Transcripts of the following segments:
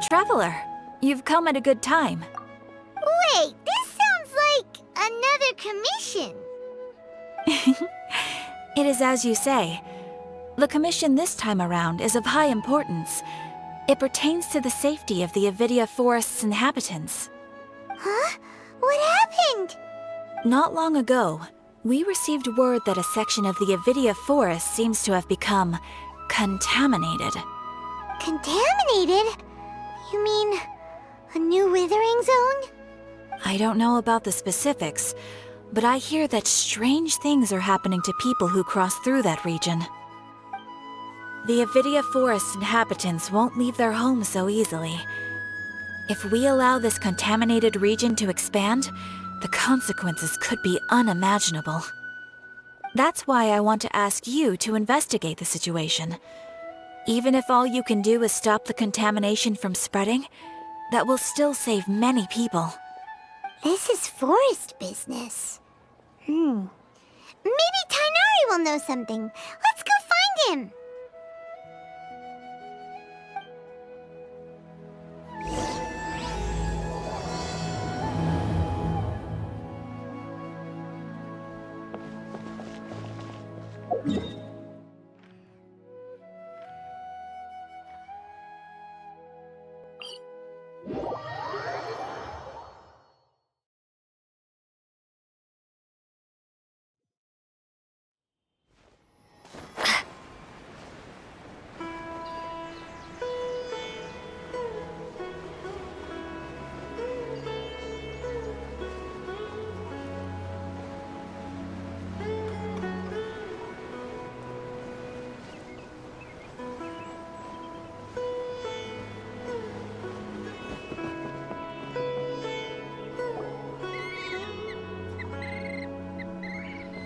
Traveler, you've come at a good time. Wait, this sounds like another commission. It is as you say. The commission this time around is of high importance. It pertains to the safety of the Avidia Forest's inhabitants. Huh? What happened? Not long ago, we received word that a section of the Avidia Forest seems to have become contaminated. Contaminated? You mean a new withering zone? I don't know about the specifics, but I hear that strange things are happening to people who cross through that region. The Avidia Forest inhabitants won't leave their homes so easily. If we allow this contaminated region to expand, the consequences could be unimaginable. That's why I want to ask you to investigate the situation. Even if all you can do is stop the contamination from spreading, that will still save many people. This is forest business. Maybe Tighnari will know something. Let's go find him.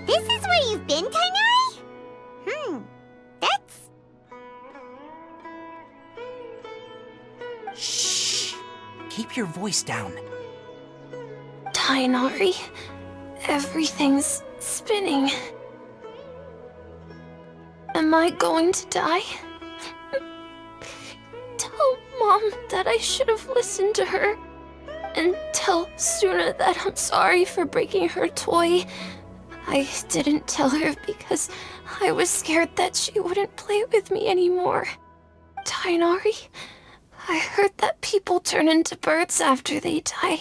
This is where you've been, Tighnari? That's... Shh! Keep your voice down. Tighnari, everything's spinning. Am I going to die? Tell Mom that I should have listened to her. And tell Suna that I'm sorry for breaking her toy. I didn't tell her because I was scared that she wouldn't play with me anymore. Tighnari, I heard that people turn into birds after they die.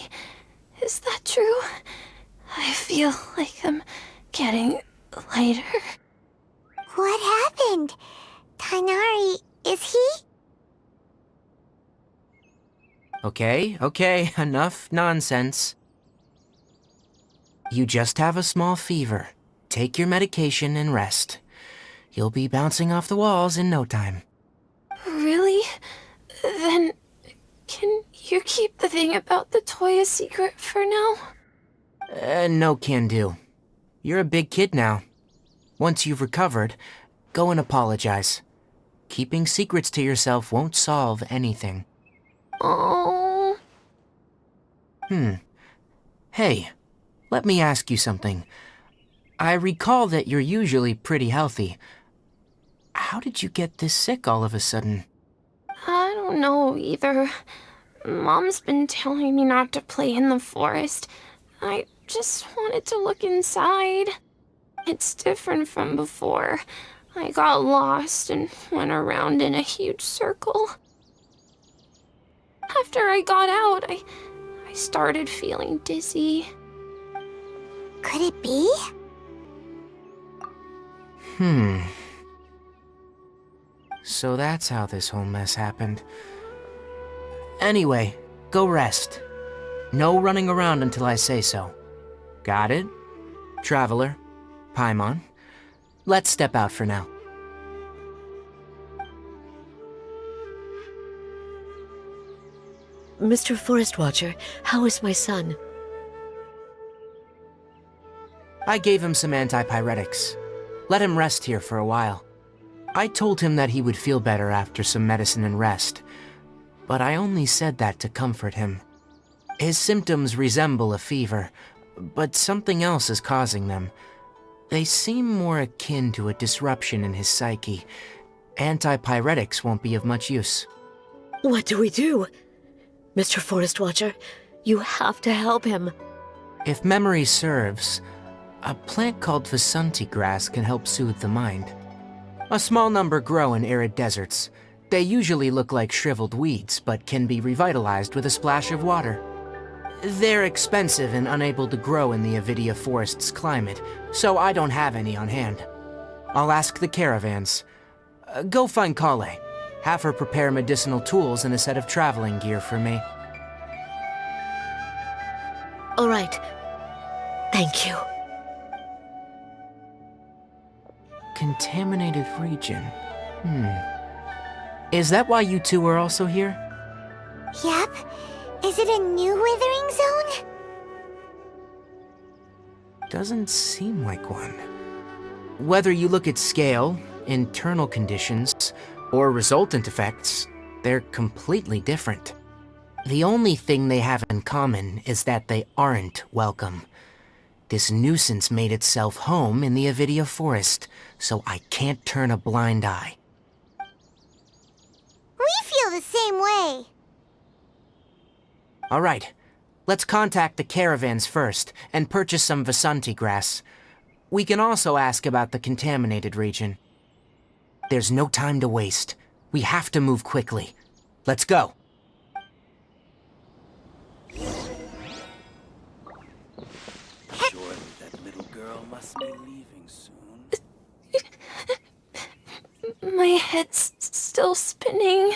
Is that true? I feel like I'm getting lighter. What happened? Tighnari, is he? Okay, enough nonsense. You just have a small fever. Take your medication and rest. You'll be bouncing off the walls in no time. Really? Then, can you keep the thing about the toy a secret for now? No can do. You're a big kid now. Once you've recovered, go and apologize. Keeping secrets to yourself won't solve anything. Oh. Hey, let me ask you something. I recall that you're usually pretty healthy. How did you get this sick all of a sudden? I don't know either. Mom's been telling me not to play in the forest. I just wanted to look inside. It's different from before. I got lost and went around in a huge circle. After I got out, I started feeling dizzy. Could it be? So that's how this whole mess happened. Anyway, go rest. No running around until I say so. Got it? Traveler, Paimon, let's step out for now. Mr. Forest Watcher, how is my son? I gave him some antipyretics. Let him rest here for a while. I told him that he would feel better after some medicine and rest, but I only said that to comfort him. His symptoms resemble a fever, but something else is causing them. They seem more akin to a disruption in his psyche. Antipyretics won't be of much use. What do we do? Mr. Forest Watcher, you have to help him. If memory serves, a plant called Vasanti grass can help soothe the mind. A small number grow in arid deserts. They usually look like shriveled weeds, but can be revitalized with a splash of water. They're expensive and unable to grow in the Avidia forest's climate, so I don't have any on hand. I'll ask the caravans. Go find Kale. Have her prepare medicinal tools and a set of traveling gear for me. All right. Thank you. Contaminated region. Is that why you two are also here? Yep. Is it a new withering zone? Doesn't seem like one. Whether you look at scale, internal conditions, or resultant effects, they're completely different. The only thing they have in common is that they aren't welcome. This nuisance made itself home in the Avidia forest, so I can't turn a blind eye. We feel the same way. All right, let's contact the caravans first and purchase some Vasanti grass. We can also ask about the contaminated region. There's no time to waste. We have to move quickly. Let's go. Surely that little girl must be leaving soon. My head's still spinning.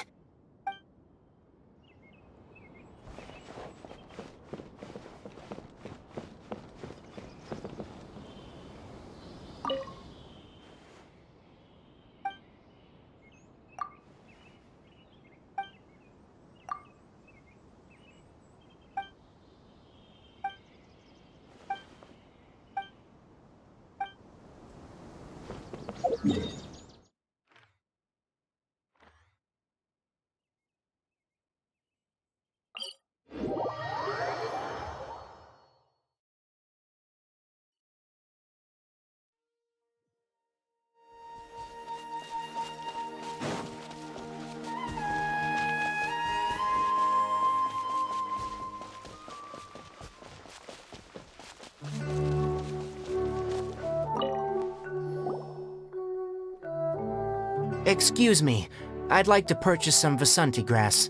Excuse me, I'd like to purchase some Vasanti grass.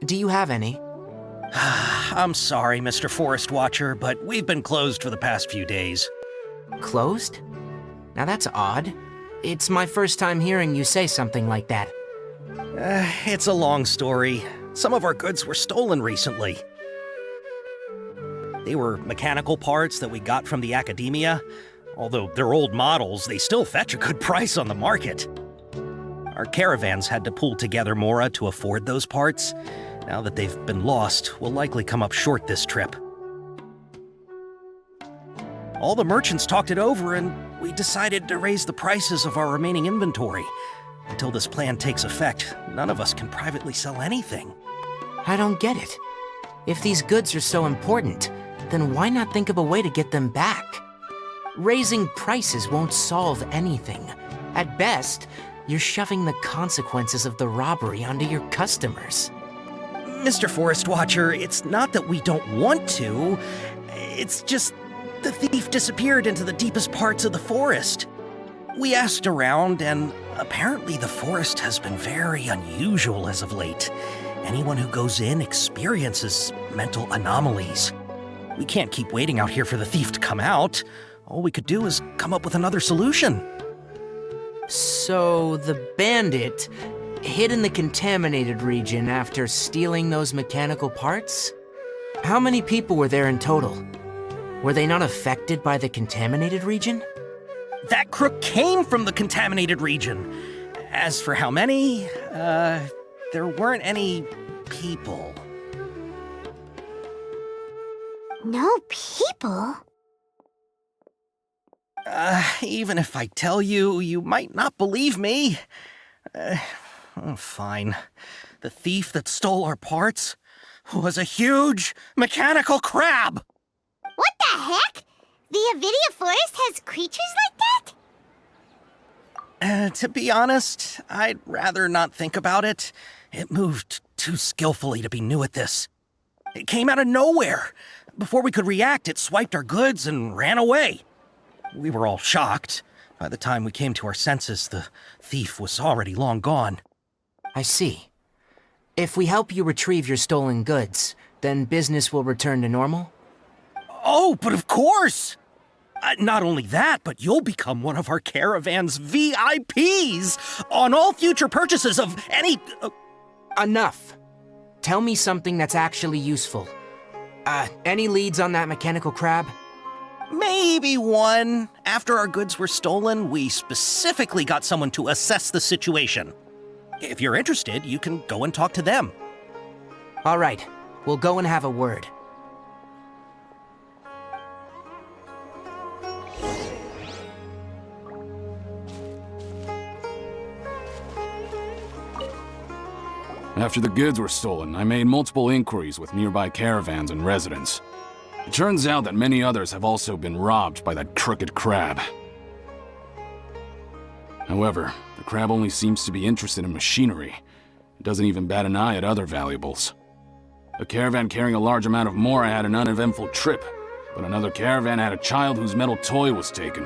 Do you have any? I'm sorry, Mr. Forest Watcher, but we've been closed for the past few days. Closed? Now that's odd. It's my first time hearing you say something like that. It's a long story. Some of our goods were stolen recently. They were mechanical parts that we got from the academia. Although they're old models, they still fetch a good price on the market. Our caravans had to pool together Mora to afford those parts. Now that they've been lost, we'll likely come up short this trip. All the merchants talked it over, and we decided to raise the prices of our remaining inventory. Until this plan takes effect, none of us can privately sell anything. I don't get it. If these goods are so important, then why not think of a way to get them back? Raising prices won't solve anything. At best, you're shoving the consequences of the robbery onto your customers. Mr. Forest Watcher, it's not that we don't want to. It's just the thief disappeared into the deepest parts of the forest. We asked around, and apparently the forest has been very unusual as of late. Anyone who goes in experiences mental anomalies. We can't keep waiting out here for the thief to come out. All we could do is come up with another solution. So the bandit hid in the contaminated region after stealing those mechanical parts? How many people were there in total? Were they not affected by the contaminated region? That crook came from the contaminated region. As for how many, there weren't any people. No people? Even if I tell you, you might not believe me. Fine. The thief that stole our parts was a huge mechanical crab! What the heck? The Avidia Forest has creatures like that? To be honest, I'd rather not think about it. It moved too skillfully to be new at this. It came out of nowhere. Before we could react, it swiped our goods and ran away. We were all shocked. By the time we came to our senses, the thief was already long gone. I see. If we help you retrieve your stolen goods, then business will return to normal? Oh, but of course! Not only that, but you'll become one of our caravan's VIPs on all future purchases of any... Enough. Tell me something that's actually useful. Any leads on that mechanical crab? Maybe one. After our goods were stolen, we specifically got someone to assess the situation. If you're interested, you can go and talk to them. All right, we'll go and have a word. After the goods were stolen, I made multiple inquiries with nearby caravans and residents. It turns out that many others have also been robbed by that crooked crab. However, the crab only seems to be interested in machinery. It doesn't even bat an eye at other valuables. A caravan carrying a large amount of more had an uneventful trip, but another caravan had a child whose metal toy was taken.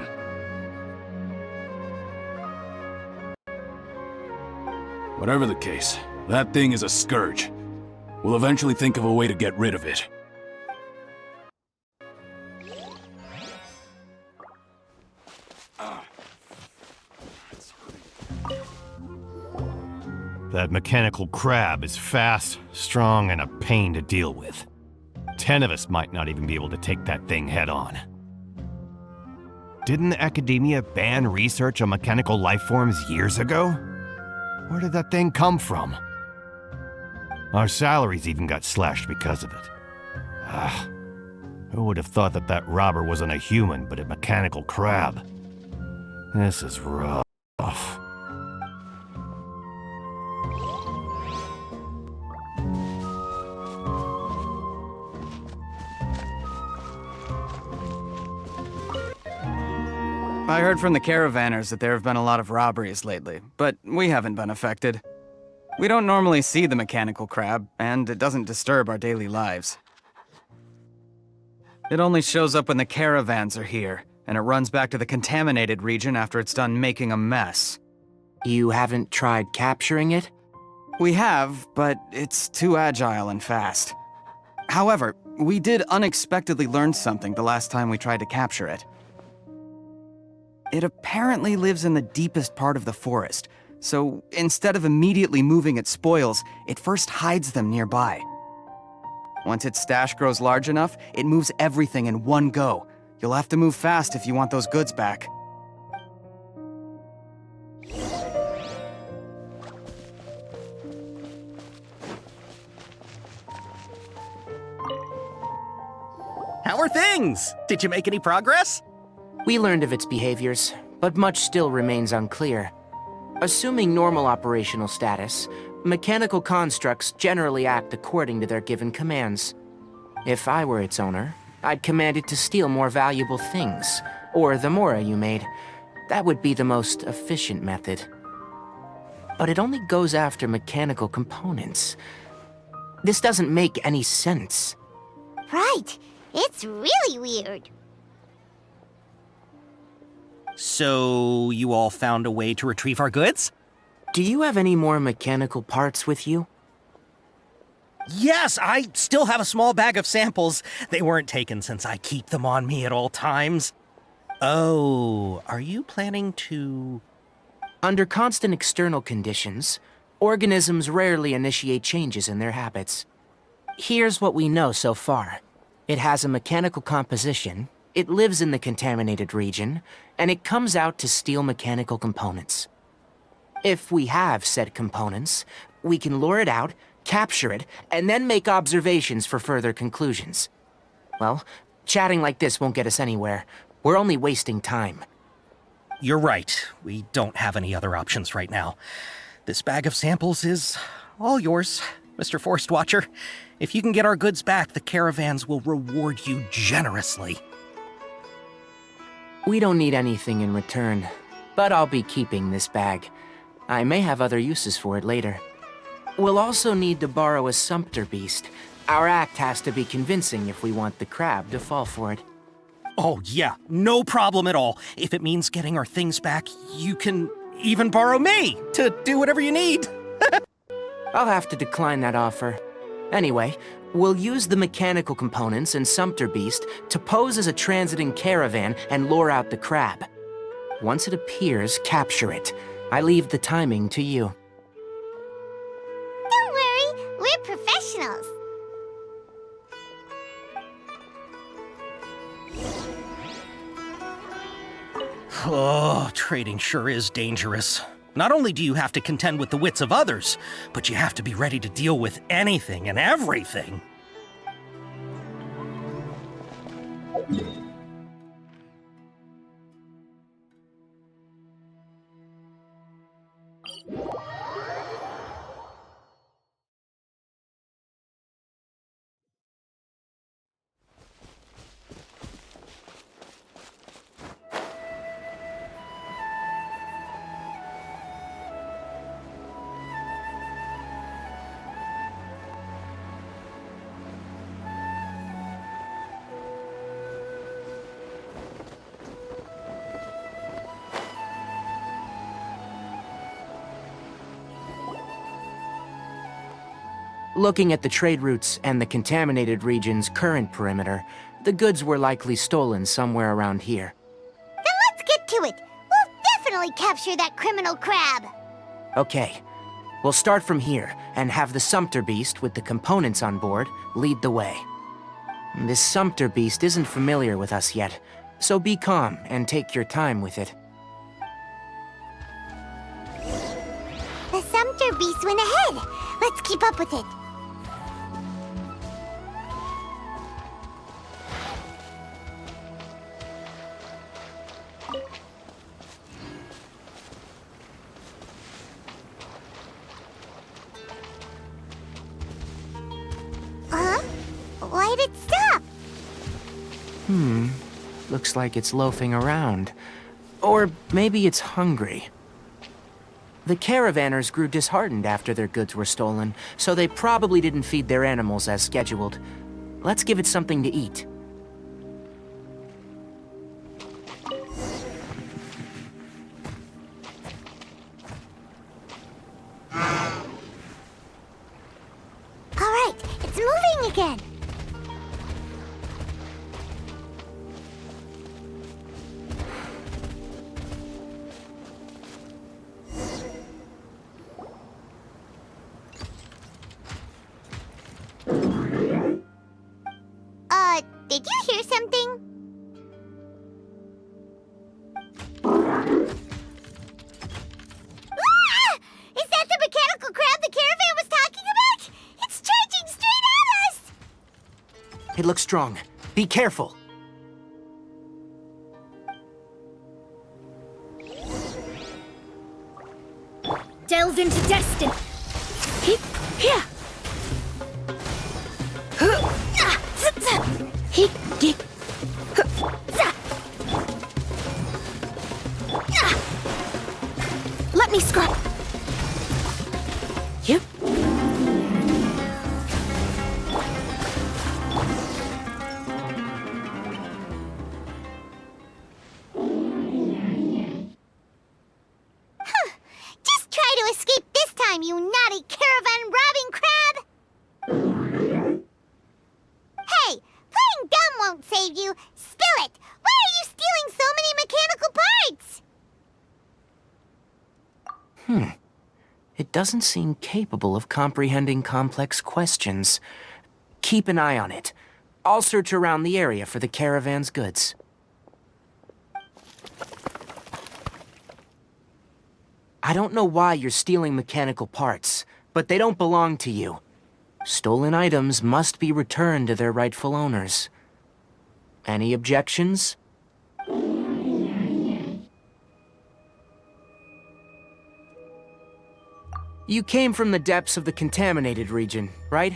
Whatever the case, that thing is a scourge. We'll eventually think of a way to get rid of it. That mechanical crab is fast, strong, and a pain to deal with. 10 of us might not even be able to take that thing head on. Didn't the academia ban research on mechanical life forms years ago? Where did that thing come from? Our salaries even got slashed because of it. Who would have thought that that robber wasn't a human, but a mechanical crab? This is rough. I heard from the caravanners that there have been a lot of robberies lately, but we haven't been affected. We don't normally see the mechanical crab, and it doesn't disturb our daily lives. It only shows up when the caravans are here, and it runs back to the contaminated region after it's done making a mess. You haven't tried capturing it? We have, but it's too agile and fast. However, we did unexpectedly learn something the last time we tried to capture it. It apparently lives in the deepest part of the forest, so instead of immediately moving its spoils, it first hides them nearby. Once its stash grows large enough, it moves everything in one go. You'll have to move fast if you want those goods back. How are things? Did you make any progress? We learned of its behaviors, but much still remains unclear. Assuming normal operational status, mechanical constructs generally act according to their given commands. If I were its owner, I'd command it to steal more valuable things, or the mora you made. That would be the most efficient method. But it only goes after mechanical components. This doesn't make any sense. Right. It's really weird. So, you all found a way to retrieve our goods? Do you have any more mechanical parts with you? Yes, I still have a small bag of samples. They weren't taken since I keep them on me at all times. Oh, are you planning to... Under constant external conditions, organisms rarely initiate changes in their habits. Here's what we know so far. It has a mechanical composition, it lives in the contaminated region, and it comes out to steal mechanical components. If we have said components, we can lure it out, capture it, and then make observations for further conclusions. Well, chatting like this won't get us anywhere. We're only wasting time. You're right. We don't have any other options right now. This bag of samples is all yours, Mr. Forest Watcher. If you can get our goods back, the caravans will reward you generously. We don't need anything in return, but I'll be keeping this bag. I may have other uses for it later. We'll also need to borrow a sumpter beast. Our act has to be convincing if we want the crab to fall for it. Oh yeah, no problem at all. If it means getting our things back, you can even borrow me to do whatever you need. I'll have to decline that offer. Anyway, we'll use the mechanical components and sumpter beast to pose as a transiting caravan and lure out the crab. Once it appears, capture it. I leave the timing to you. Don't worry, we're professionals. Oh, trading sure is dangerous. Not only do you have to contend with the wits of others, but you have to be ready to deal with anything and everything. Looking at the trade routes and the contaminated region's current perimeter, the goods were likely stolen somewhere around here. Then let's get to it. We'll definitely capture that criminal crab. Okay, we'll start from here and have the sumpter beast with the components on board lead the way. This sumpter beast isn't familiar with us yet, so be calm and take your time with it. The sumpter beast went ahead. Let's keep up with it. Huh? Why'd it stop? Looks like it's loafing around. Or maybe it's hungry. The caravanners grew disheartened after their goods were stolen, so they probably didn't feed their animals as scheduled. Let's give it something to eat. All right, it's moving again. Did you hear something? Ah! Is that the mechanical crab the caravan was talking about? It's charging straight at us! It looks strong. Be careful. delve into destiny. Let me scrub. Yep. Just try to escape this time, you naughty caravan-robbing crab! Hey, playing dumb won't save you. Spill it! Why are you stealing so many mechanical parts? It doesn't seem capable of comprehending complex questions. Keep an eye on it. I'll search around the area for the caravan's goods. I don't know why you're stealing mechanical parts, but they don't belong to you. Stolen items must be returned to their rightful owners. Any objections? You came from the depths of the contaminated region, right?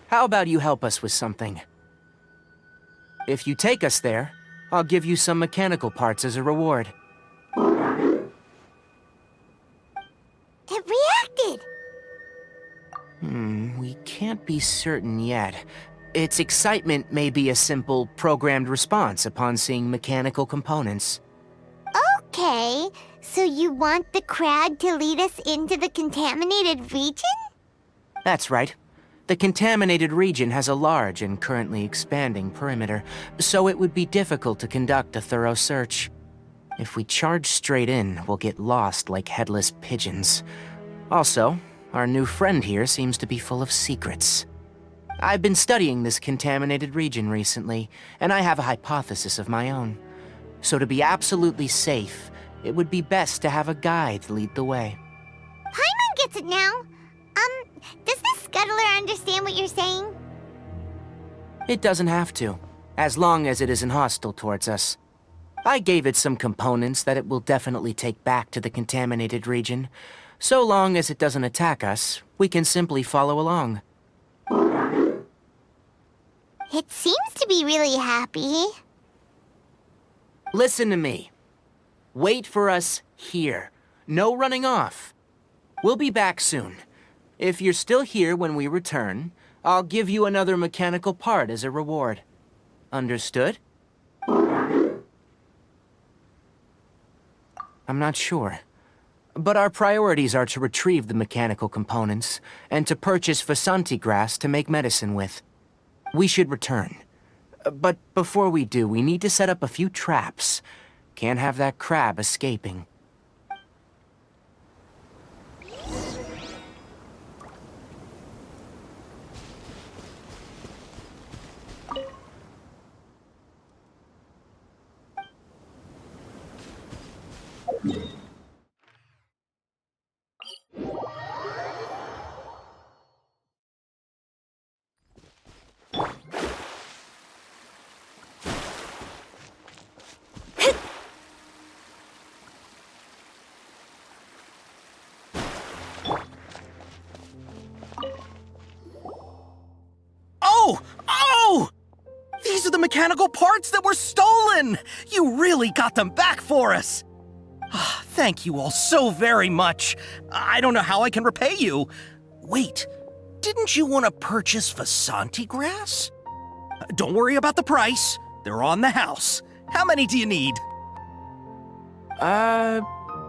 How about you help us with something? If you take us there, I'll give you some mechanical parts as a reward. It reacted! We can't be certain yet. Its excitement may be a simple, programmed response upon seeing mechanical components. Okay, so you want the crowd to lead us into the contaminated region? That's right. The contaminated region has a large and currently expanding perimeter, so it would be difficult to conduct a thorough search. If we charge straight in, we'll get lost like headless pigeons. Also, our new friend here seems to be full of secrets. I've been studying this contaminated region recently, and I have a hypothesis of my own. So to be absolutely safe, it would be best to have a guide lead the way. Paimon gets it now. Does this scuttler understand what you're saying? It doesn't have to, as long as it isn't hostile towards us. I gave it some components that it will definitely take back to the contaminated region. So long as it doesn't attack us, we can simply follow along. It seems to be really happy. Listen to me. Wait for us here. No running off. We'll be back soon. If you're still here when we return, I'll give you another mechanical part as a reward. Understood? I'm not sure. But our priorities are to retrieve the mechanical components, and to purchase Vasanti grass to make medicine with. We should return. But before we do, we need to set up a few traps. Can't have that crab escaping. Oh! These are the mechanical parts that were stolen! You really got them back for us! Thank you all so very much. I don't know how I can repay you. Wait, didn't you want to purchase Vasanti grass? Don't worry about the price. They're on the house. How many do you need?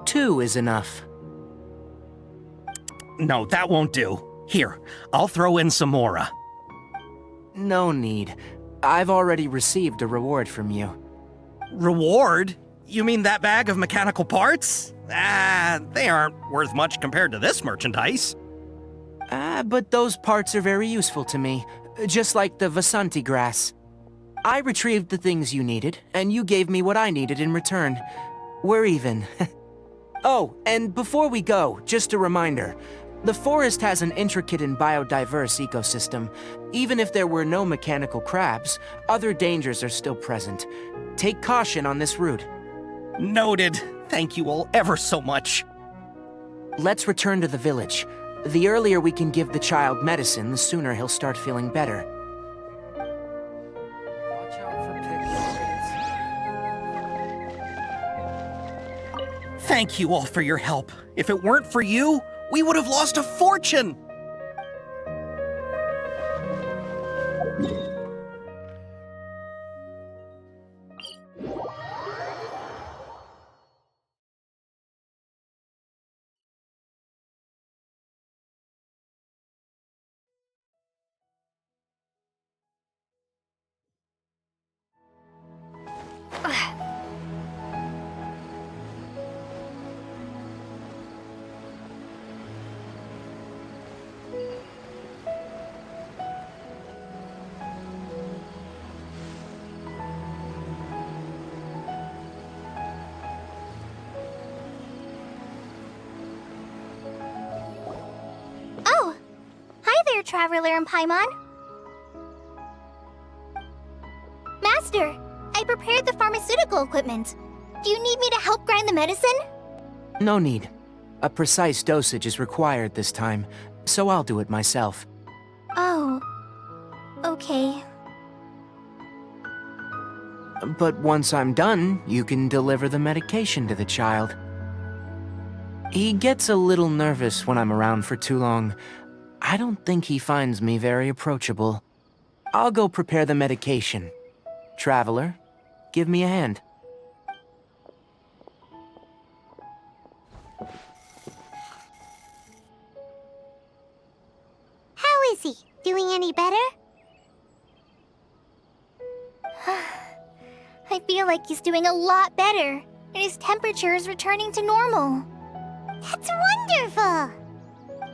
2 is enough. No, that won't do. Here, I'll throw in some more. No need. I've already received a reward from you. Reward? You mean that bag of mechanical parts? They aren't worth much compared to this merchandise. But those parts are very useful to me, just like the Vasanti grass. I retrieved the things you needed, and you gave me what I needed in return. We're even. Oh, and before we go, just a reminder. The forest has an intricate and biodiverse ecosystem. Even if there were no mechanical crabs, other dangers are still present. Take caution on this route. Noted. Thank you all ever so much. Let's return to the village. The earlier we can give the child medicine, the sooner he'll start feeling better. Watch out for pickpockets. Thank you all for your help. If it weren't for you, we would have lost a fortune! Oh! Hi there, Traveler and Paimon. Master, I prepared the pharmaceutical equipment. Do you need me to help grind the medicine? No need. A precise dosage is required this time, so I'll do it myself. Oh. Okay. But once I'm done, you can deliver the medication to the child. He gets a little nervous when I'm around for too long. I don't think he finds me very approachable. I'll go prepare the medication. Traveler, give me a hand. How is he? Doing any better? I feel like he's doing a lot better, and his temperature is returning to normal. That's wonderful!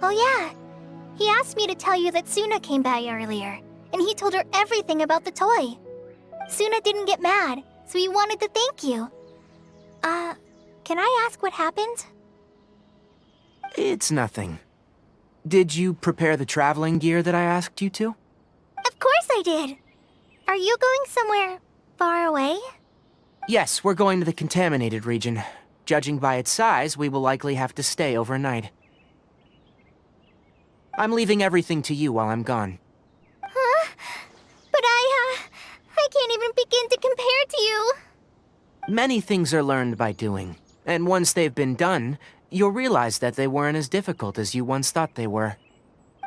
Oh yeah, he asked me to tell you that Suna came by earlier, and he told her everything about the toy. Suna didn't get mad, so he wanted to thank you. Can I ask what happened? It's nothing. Did you prepare the traveling gear that I asked you to? Of course I did! Are you going somewhere far away? Yes, we're going to the contaminated region. Judging by its size, we will likely have to stay overnight. I'm leaving everything to you while I'm gone. Huh? But I can't even begin to compare to you. Many things are learned by doing, and once they've been done, you'll realize that they weren't as difficult as you once thought they were.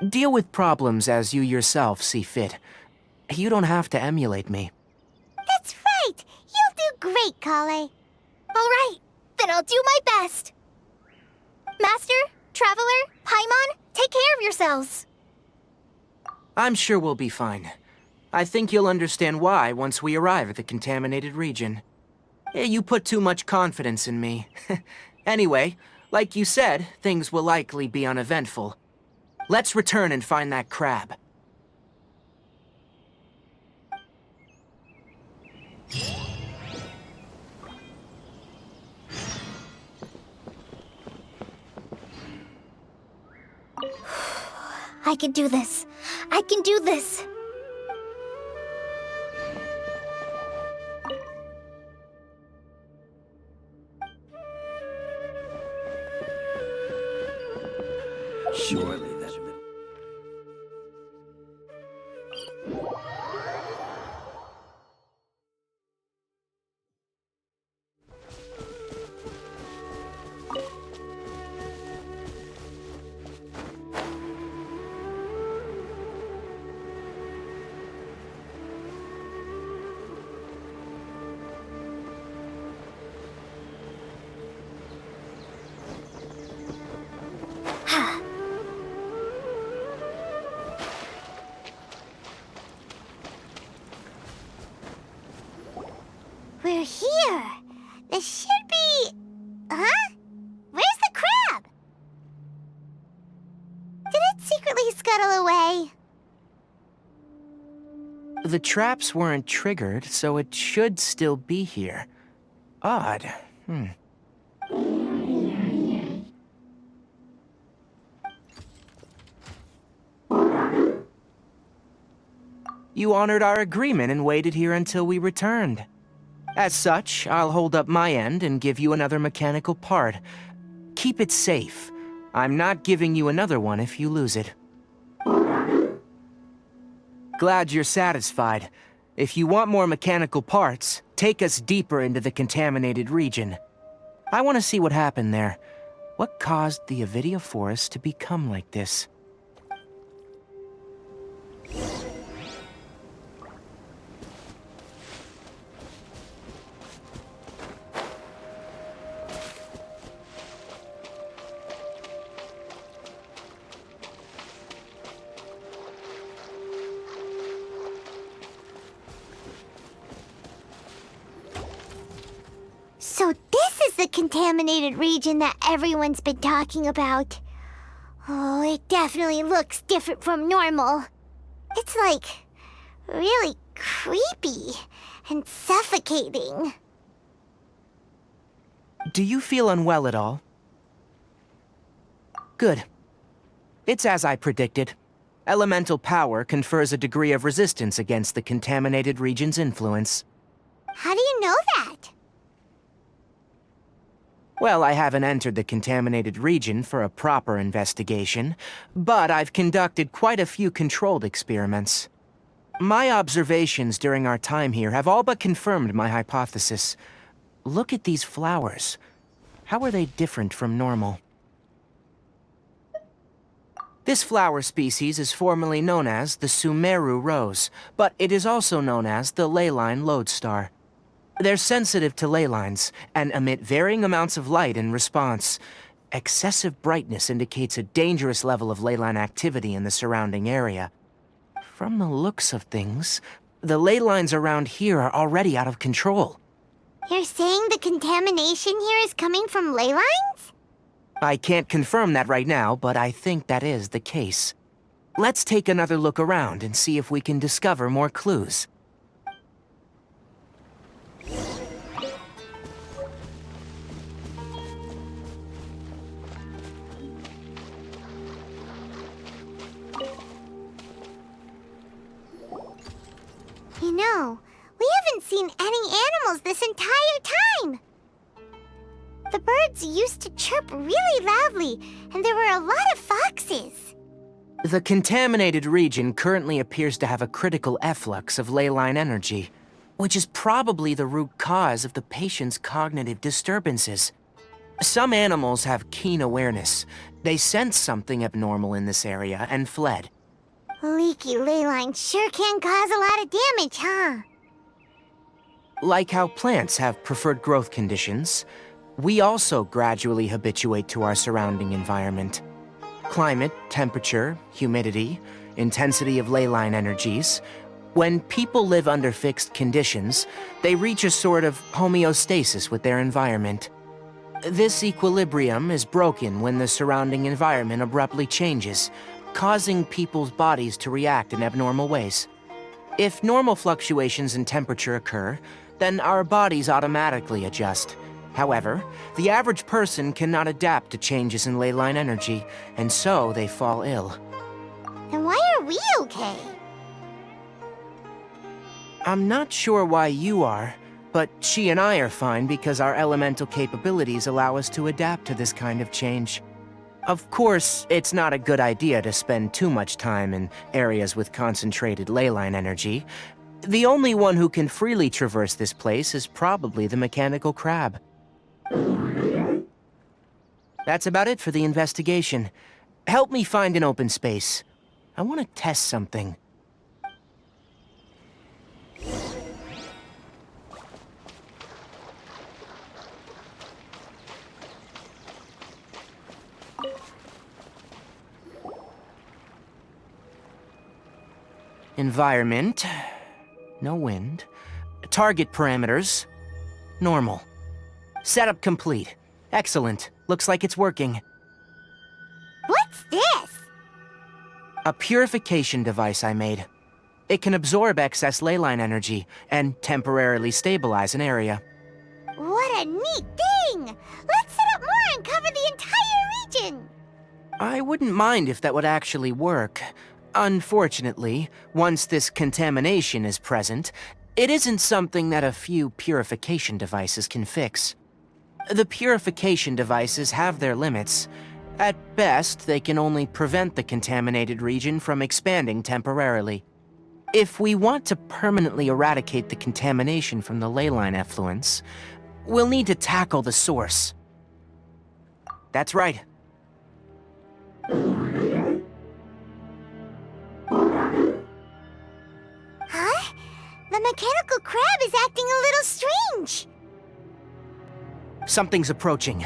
Deal with problems as you yourself see fit. You don't have to emulate me. That's right! You'll do great, Kale. Alright, then I'll do my best. Master, Traveler, Paimon, take care of yourselves. I'm sure we'll be fine. I think you'll understand why once we arrive at the contaminated region. You put too much confidence in me. Anyway, like you said, things will likely be uneventful. Let's return and find that crab. I can do this. I can do this. Surely that... We're here. This should be... Huh? Where's the crab? Did it secretly scuttle away? The traps weren't triggered, so it should still be here. Odd. You honored our agreement and waited here until we returned. As such, I'll hold up my end and give you another mechanical part. Keep it safe. I'm not giving you another one if you lose it. Glad you're satisfied. If you want more mechanical parts, take us deeper into the contaminated region. I want to see what happened there. What caused the Avidia forest to become like this? So this is the contaminated region that everyone's been talking about. Oh, it definitely looks different from normal. It's like really creepy and suffocating. Do you feel unwell at all? Good. It's as I predicted. Elemental power confers a degree of resistance against the contaminated region's influence. How do you know that? Well, I haven't entered the contaminated region for a proper investigation, but I've conducted quite a few controlled experiments. My observations during our time here have all but confirmed my hypothesis. Look at these flowers. How are they different from normal? This flower species is formerly known as the Sumeru rose, but it is also known as the leyline lodestar. They're sensitive to ley lines and emit varying amounts of light in response. Excessive brightness indicates a dangerous level of ley line activity in the surrounding area. From the looks of things, the ley lines around here are already out of control. You're saying the contamination here is coming from ley lines? I can't confirm that right now, but I think that is the case. Let's take another look around and see if we can discover more clues. You know, we haven't seen any animals this entire time. The birds used to chirp really loudly, and there were a lot of foxes. The contaminated region currently appears to have a critical efflux of ley line energy, which is probably the root cause of the patient's cognitive disturbances. Some animals have keen awareness. They sensed something abnormal in this area and fled. Leaky ley lines sure can cause a lot of damage, huh? Like how plants have preferred growth conditions, we also gradually habituate to our surrounding environment. Climate, temperature, humidity, intensity of ley line energies. When people live under fixed conditions, they reach a sort of homeostasis with their environment. This equilibrium is broken when the surrounding environment abruptly changes, causing people's bodies to react in abnormal ways. If normal fluctuations in temperature occur, then our bodies automatically adjust. However, the average person cannot adapt to changes in ley line energy, and so they fall ill. Then why are we okay? I'm not sure why you are, but she and I are fine because our elemental capabilities allow us to adapt to this kind of change. Of course, it's not a good idea to spend too much time in areas with concentrated ley line energy. The only one who can freely traverse this place is probably the mechanical crab. That's about it for the investigation. Help me find an open space. I want to test something. Environment. No wind. Target parameters. Normal. Setup complete. Excellent. Looks like it's working. What's this? A purification device I made. It can absorb excess ley line energy and temporarily stabilize an area. What a neat thing! Let's set up more and cover the entire region! I wouldn't mind if that would actually work. Unfortunately, once this contamination is present, it isn't something that a few purification devices can fix. The purification devices have their limits. At best, they can only prevent the contaminated region from expanding temporarily. If we want to permanently eradicate the contamination from the leyline effluence, we'll need to tackle the source. That's right. Huh? The mechanical crab is acting a little strange. Something's approaching.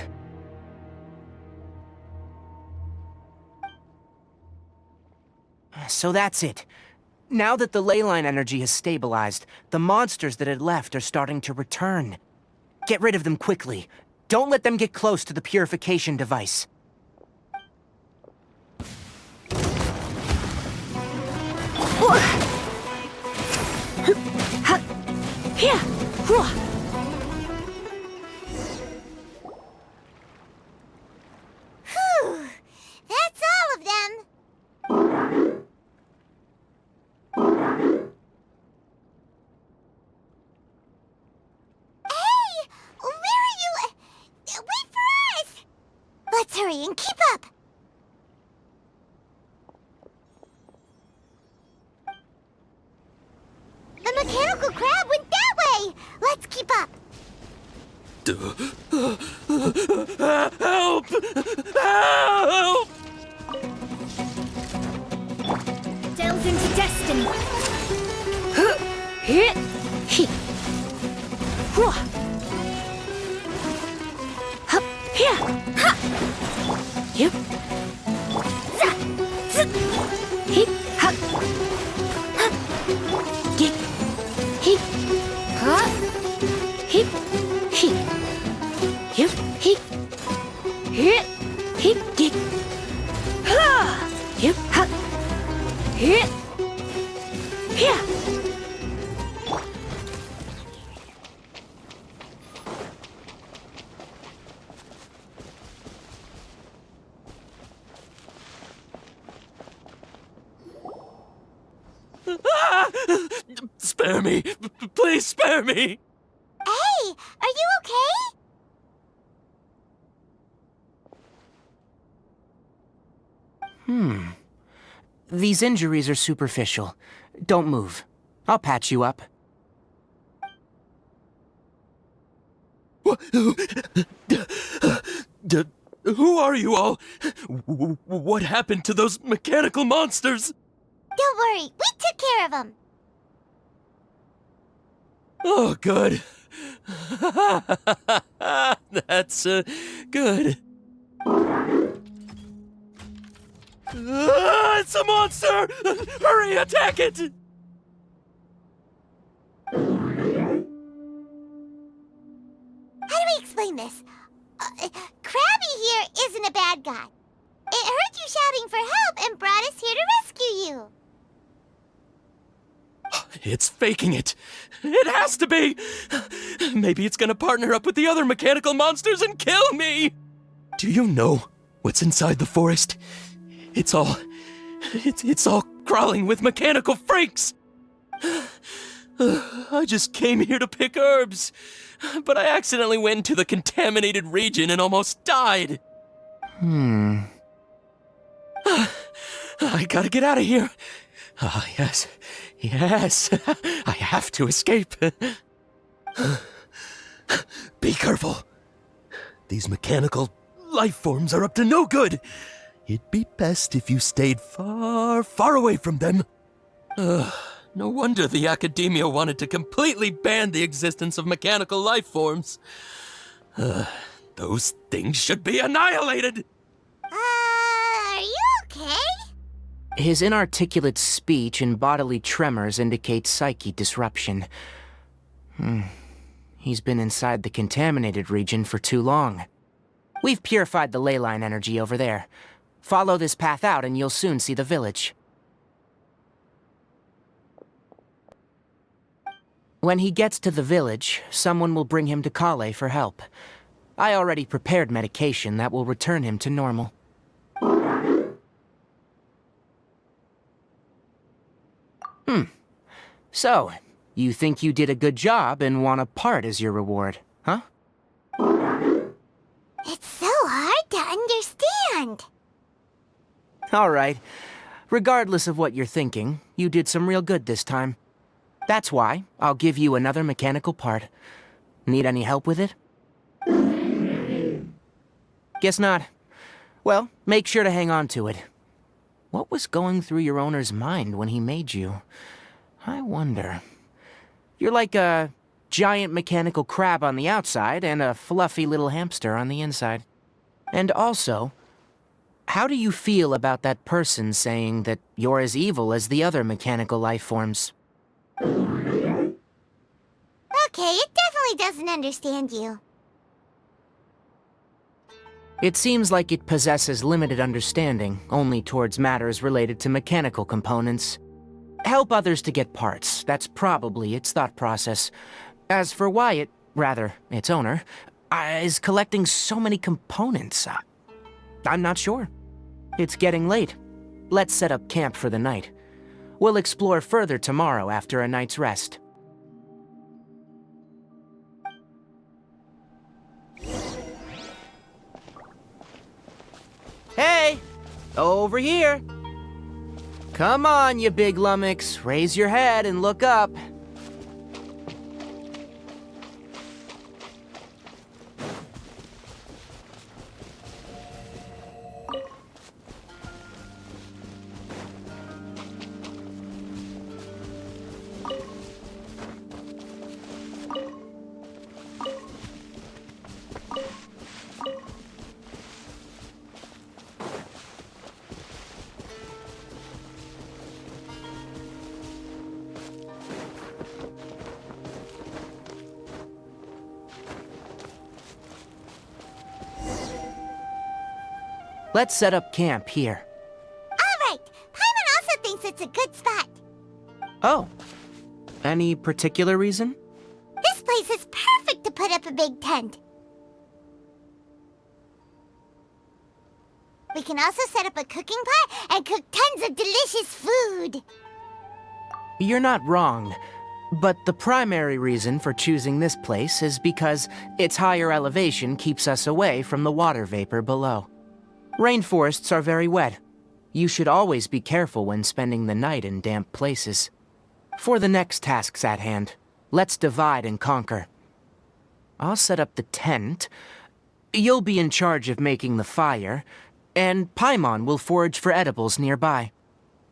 So that's it. Now that the leyline energy has stabilized, the monsters that had left are starting to return. Get rid of them quickly. Don't let them get close to the purification device. Phew! That's all of them. Hey! Where are you? Wait for us! Let's hurry and keep up! The mechanical crab went that way! Let's keep up! Help! Help! Delve into destiny! Spare me! Please spare me! Hey! Are you okay? These injuries are superficial. Don't move. I'll patch you up. Who are you all? What happened to those mechanical monsters? Don't worry, we took care of them. Oh, good. That's good. It's a monster! Hurry, attack it! How do we explain this? Krabby here isn't a bad guy. It heard you shouting for help and brought us here to rescue you. It's faking it. It has to be. Maybe it's gonna partner up with the other mechanical monsters and kill me. Do you know what's inside the forest? It's all crawling with mechanical freaks. I just came here to pick herbs, but I accidentally went into the contaminated region and almost died. I gotta get out of here. Ah, yes. Yes. I have to escape. Be careful. These mechanical life forms are up to no good. It'd be best if you stayed far, far away from them. No wonder the academia wanted to completely ban the existence of mechanical life forms. Those things should be annihilated! Are you okay? His inarticulate speech and bodily tremors indicate psyche disruption. He's been inside the contaminated region for too long. We've purified the leyline energy over there. Follow this path out and you'll soon see the village. When he gets to the village, someone will bring him to Kale for help. I already prepared medication that will return him to normal. So, you think you did a good job and want a part as your reward, huh? It's so hard to understand. All right. Regardless of what you're thinking, you did some real good this time. That's why I'll give you another mechanical part. Need any help with it? Guess not. Well, make sure to hang on to it. What was going through your owner's mind when he made you? I wonder. You're like a giant mechanical crab on the outside and a fluffy little hamster on the inside. And also, how do you feel about that person saying that you're as evil as the other mechanical life forms? Okay, it definitely doesn't understand you. It seems like it possesses limited understanding, only towards matters related to mechanical components. Help others to get parts, that's probably its thought process. As for why it, rather, its owner, is collecting so many components, I'm not sure. It's getting late. Let's set up camp for the night. We'll explore further tomorrow after a night's rest. Hey! Over here! Come on, you big lummox. Raise your head and look up. Let's set up camp here. Alright, Paimon also thinks it's a good spot. Oh. Any particular reason? This place is perfect to put up a big tent. We can also set up a cooking pot and cook tons of delicious food. You're not wrong, but the primary reason for choosing this place is because its higher elevation keeps us away from the water vapor below. Rainforests are very wet. You should always be careful when spending the night in damp places. For the next tasks at hand, let's divide and conquer. I'll set up the tent. You'll be in charge of making the fire, and Paimon will forage for edibles nearby.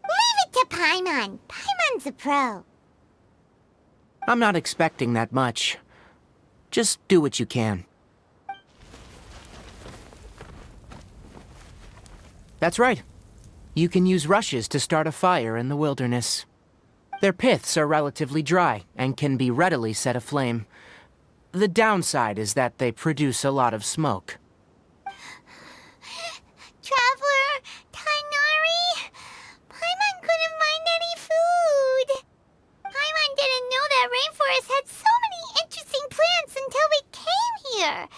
Leave it to Paimon. Paimon's a pro. I'm not expecting that much. Just do what you can. That's right. You can use rushes to start a fire in the wilderness. Their piths are relatively dry and can be readily set aflame. The downside is that they produce a lot of smoke. Traveler, Tighnari, Paimon couldn't find any food. Paimon didn't know that rainforest had so many interesting plants until we came here.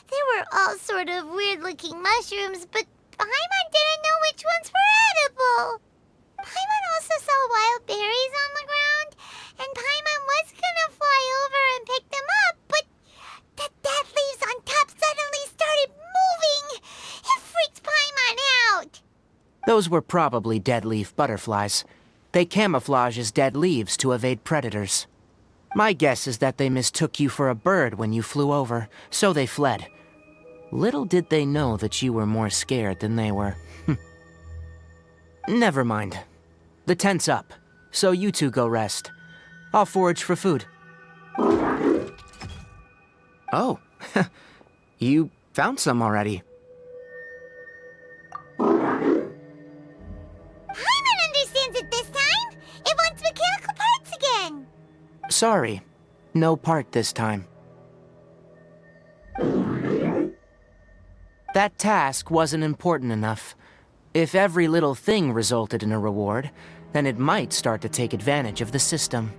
There were all sort of weird-looking mushrooms, but Paimon didn't know which ones were edible. Paimon also saw wild berries on the ground, and Paimon was gonna fly over and pick them up, but the dead leaves on top suddenly started moving. It freaked Paimon out. Those were probably dead leaf butterflies. They camouflage as dead leaves to evade predators. My guess is that they mistook you for a bird when you flew over, so they fled. Little did they know that you were more scared than they were. Never mind. The tent's up, so you two go rest. I'll forage for food. Oh, you found some already. Paimon understands it this time. It wants mechanical parts again. Sorry, no part this time. That task wasn't important enough. If every little thing resulted in a reward, then it might start to take advantage of the system.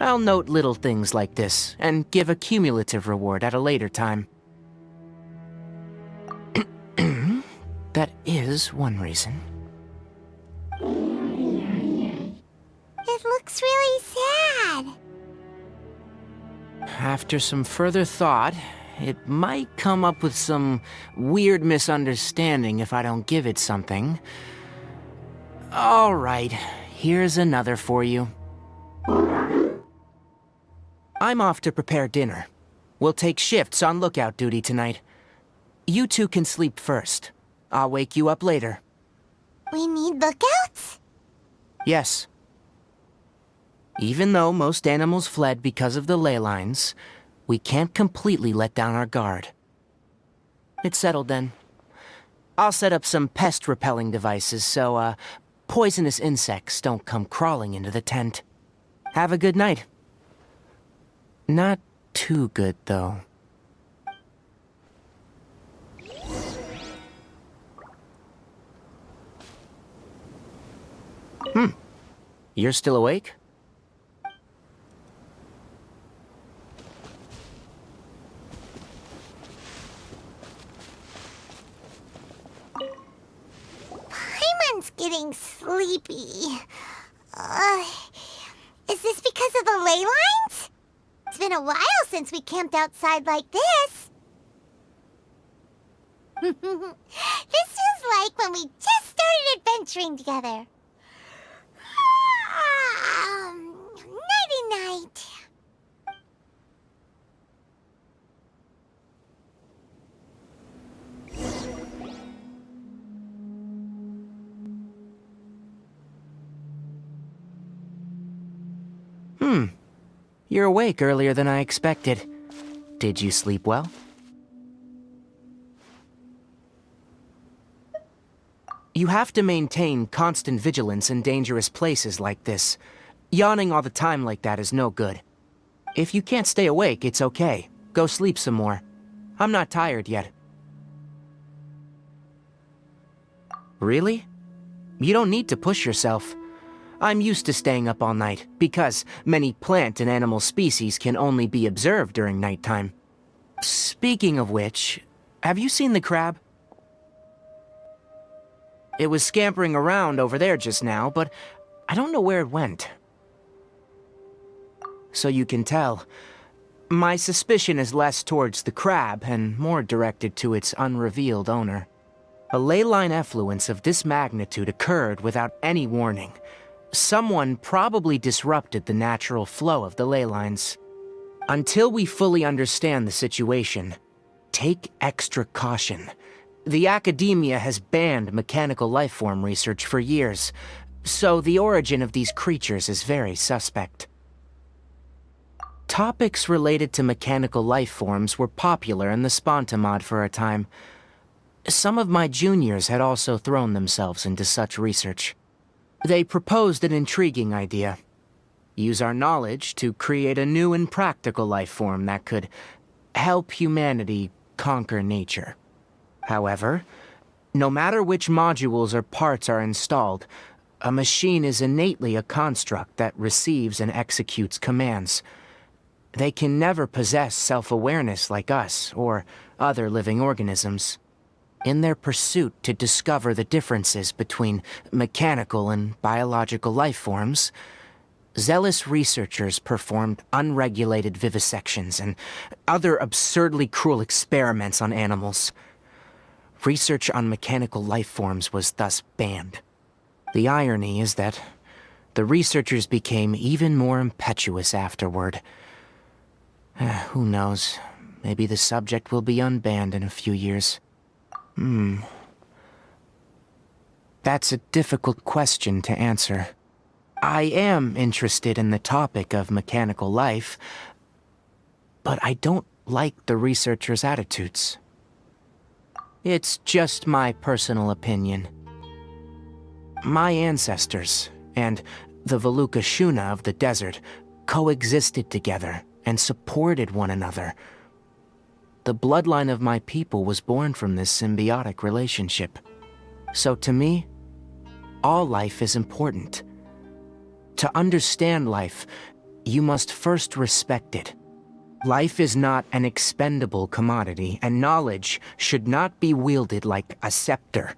I'll note little things like this, and give a cumulative reward at a later time. That is one reason. It looks really sad. After some further thought, it might come up with some weird misunderstanding if I don't give it something. All right, here's another for you. I'm off to prepare dinner. We'll take shifts on lookout duty tonight. You two can sleep first. I'll wake you up later. We need lookouts? Yes. Even though most animals fled because of the ley lines, we can't completely let down our guard. It's settled then. I'll set up some pest-repelling devices so, poisonous insects don't come crawling into the tent. Have a good night. Not too good, though. You're still awake? Paimon's getting sleepy. Is this because of the ley lines? It's been a while since we camped outside like this. This feels like when we just started adventuring together. Nighty-night. You're awake earlier than I expected. Did you sleep well? You have to maintain constant vigilance in dangerous places like this. Yawning all the time like that is no good. If you can't stay awake, it's okay. Go sleep some more. I'm not tired yet. Really? You don't need to push yourself. I'm used to staying up all night, because many plant and animal species can only be observed during nighttime. Speaking of which, have you seen the crab? It was scampering around over there just now, but I don't know where it went. So you can tell, my suspicion is less towards the crab and more directed to its unrevealed owner. A ley line effluence of this magnitude occurred without any warning. Someone probably disrupted the natural flow of the ley lines. Until we fully understand the situation, take extra caution. The academia has banned mechanical lifeform research for years, so the origin of these creatures is very suspect. Topics related to mechanical lifeforms were popular in the Sponta mod for a time. Some of my juniors had also thrown themselves into such research. They proposed an intriguing idea. Use our knowledge to create a new and practical lifeform that could help humanity conquer nature. However, no matter which modules or parts are installed, a machine is innately a construct that receives and executes commands. They can never possess self-awareness like us or other living organisms. In their pursuit to discover the differences between mechanical and biological life forms, zealous researchers performed unregulated vivisections and other absurdly cruel experiments on animals. Research on mechanical life forms was thus banned. The irony is that the researchers became even more impetuous afterward. Who knows? Maybe the subject will be unbanned in a few years. That's a difficult question to answer. I am interested in the topic of mechanical life, but I don't like the researchers' attitudes. It's just my personal opinion. My ancestors and the Veluca Shuna of the desert coexisted together and supported one another. The bloodline of my people was born from this symbiotic relationship. So to me, all life is important. To understand life, you must first respect it. Life is not an expendable commodity, and knowledge should not be wielded like a scepter.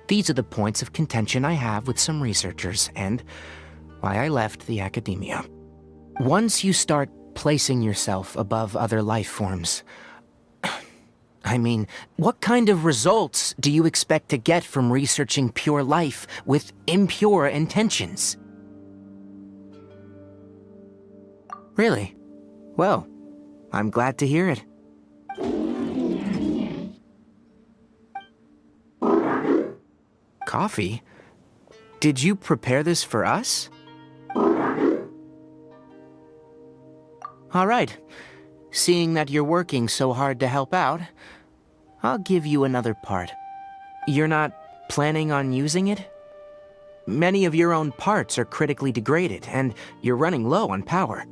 These are the points of contention I have with some researchers, and why I left the academia. Once you start placing yourself above other life forms, I mean, what kind of results do you expect to get from researching pure life with impure intentions? Really? Well, I'm glad to hear it. Coffee? Did you prepare this for us? All right. Seeing that you're working so hard to help out, I'll give you another part. You're not planning on using it? Many of your own parts are critically degraded, and you're running low on power.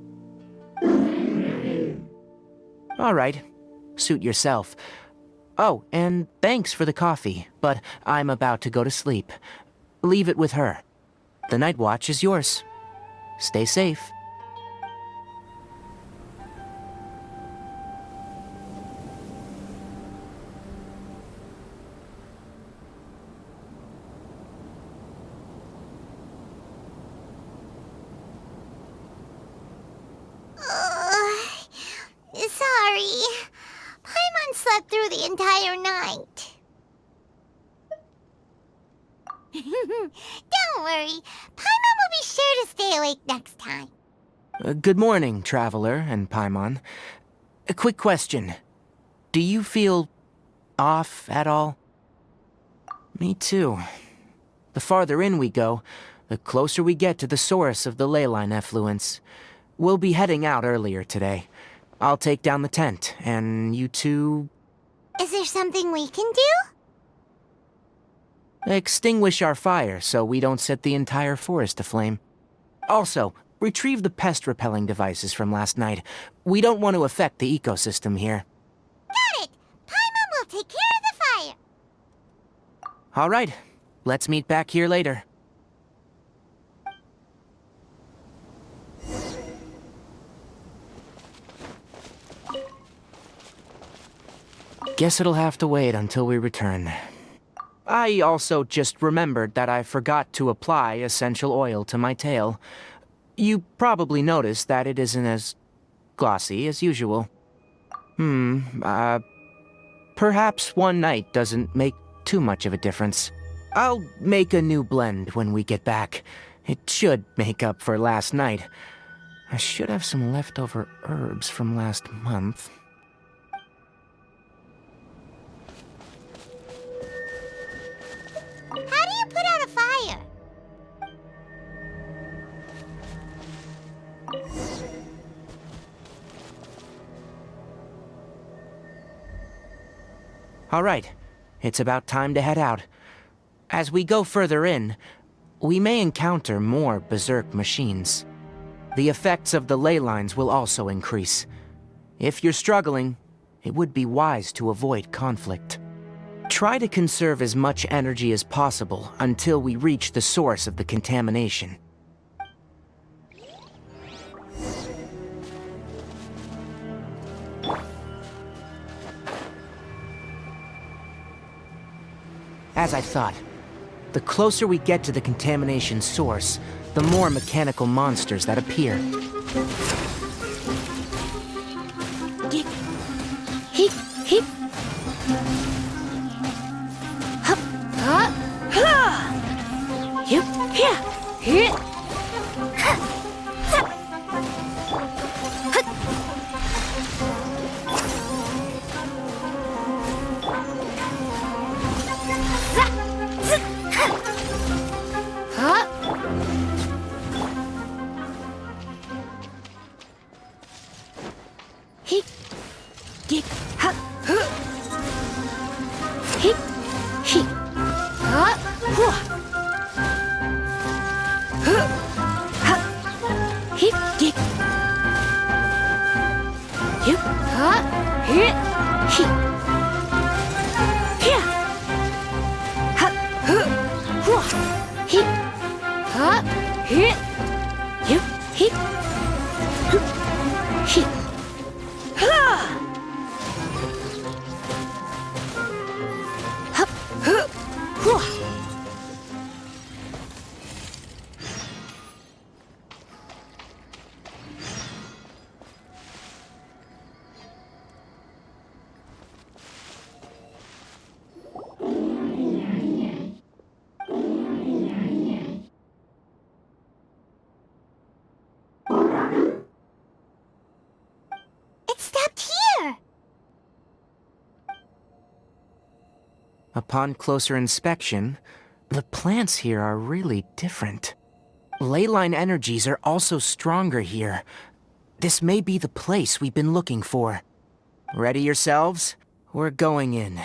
All right. Suit yourself. Oh, and thanks for the coffee, but I'm about to go to sleep. Leave it with her. The night watch is yours. Stay safe. Sorry. Paimon slept through the entire night. Don't worry. Paimon will be sure to stay awake next time. Good morning, Traveler and Paimon. A quick question. Do you feel off at all? Me too. The farther in we go, the closer we get to the source of the leyline effluence. We'll be heading out earlier today. I'll take down the tent, and you two... Is there something we can do? Extinguish our fire so we don't set the entire forest aflame. Also, retrieve the pest-repelling devices from last night. We don't want to affect the ecosystem here. Got it! Paimon will take care of the fire. All right, let's meet back here later. Guess it'll have to wait until we return. I also just remembered that I forgot to apply essential oil to my tail. You probably noticed that it isn't as glossy as usual. Perhaps one night doesn't make too much of a difference. I'll make a new blend when we get back. It should make up for last night. I should have some leftover herbs from last month. How do you put out a fire? All right, it's about time to head out. As we go further in, we may encounter more berserk machines. The effects of the ley lines will also increase. If you're struggling, it would be wise to avoid conflict. Try to conserve as much energy as possible until we reach the source of the contamination. As I thought, the closer we get to the contamination source, the more mechanical monsters that appear. Upon closer inspection, the plants here are really different. Leyline energies are also stronger here. This may be the place we've been looking for. Ready yourselves? We're going in.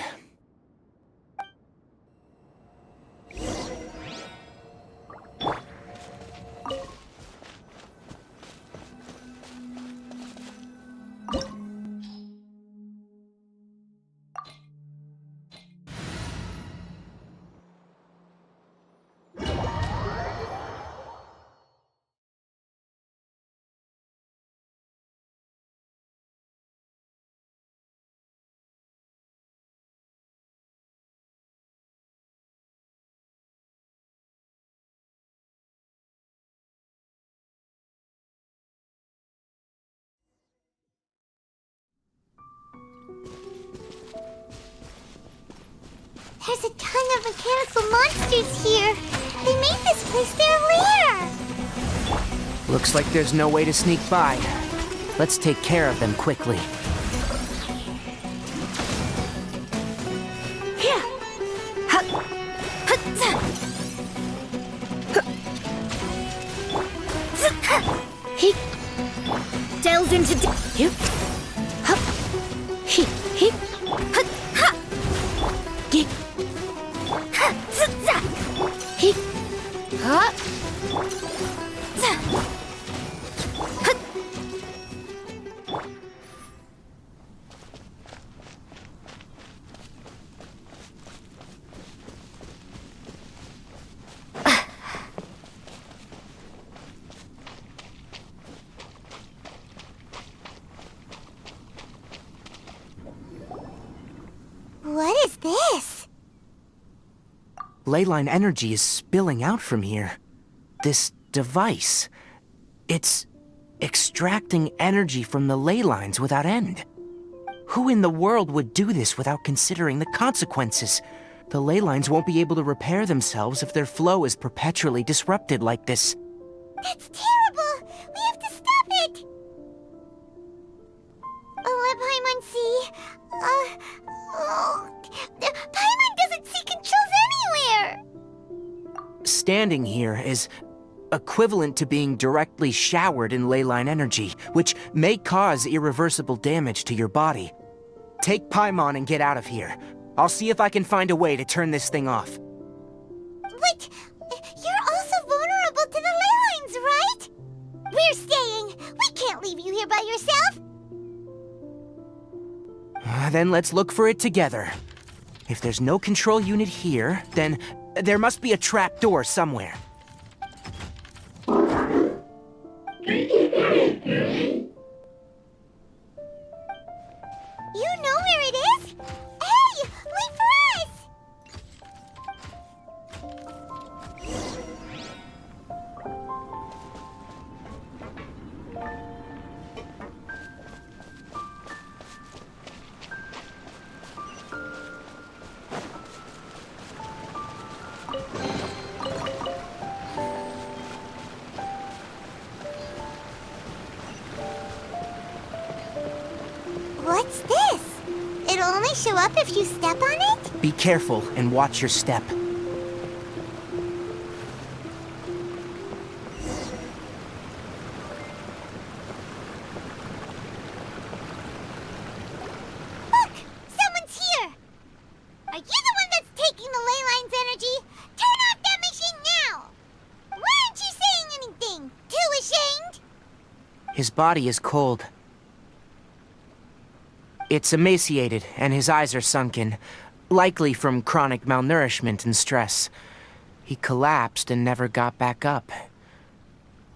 There's a ton of mechanical monsters here. They made this place their lair. Looks like there's no way to sneak by. Let's take care of them quickly. Here. Ha. Ha. He delves into you. Ha. He. Ha. Ha. He. Ha. He. Ha. What is this? Leyline energy is spilling out from here. This device. It's extracting energy from the ley lines without end. Who in the world would do this without considering the consequences? The ley lines won't be able to repair themselves if their flow is perpetually disrupted like this. That's terrible! We have to stop it! Let Paimon see. Paimon doesn't see controls anywhere! Standing here is equivalent to being directly showered in leyline energy, which may cause irreversible damage to your body. Take Paimon and get out of here. I'll see if I can find a way to turn this thing off. But you're also vulnerable to the ley lines, right? We're staying. We can't leave you here by yourself. Then let's look for it together. If there's no control unit here, then there must be a trap door somewhere. You know where it is? Hey, wait for us! What's this? It'll only show up if you step on it? Be careful and watch your step. Look! Someone's here! Are you the one that's taking the ley line's energy? Turn off that machine now! Why aren't you saying anything? Too ashamed? His body is cold. It's emaciated, and his eyes are sunken, likely from chronic malnourishment and stress. He collapsed and never got back up.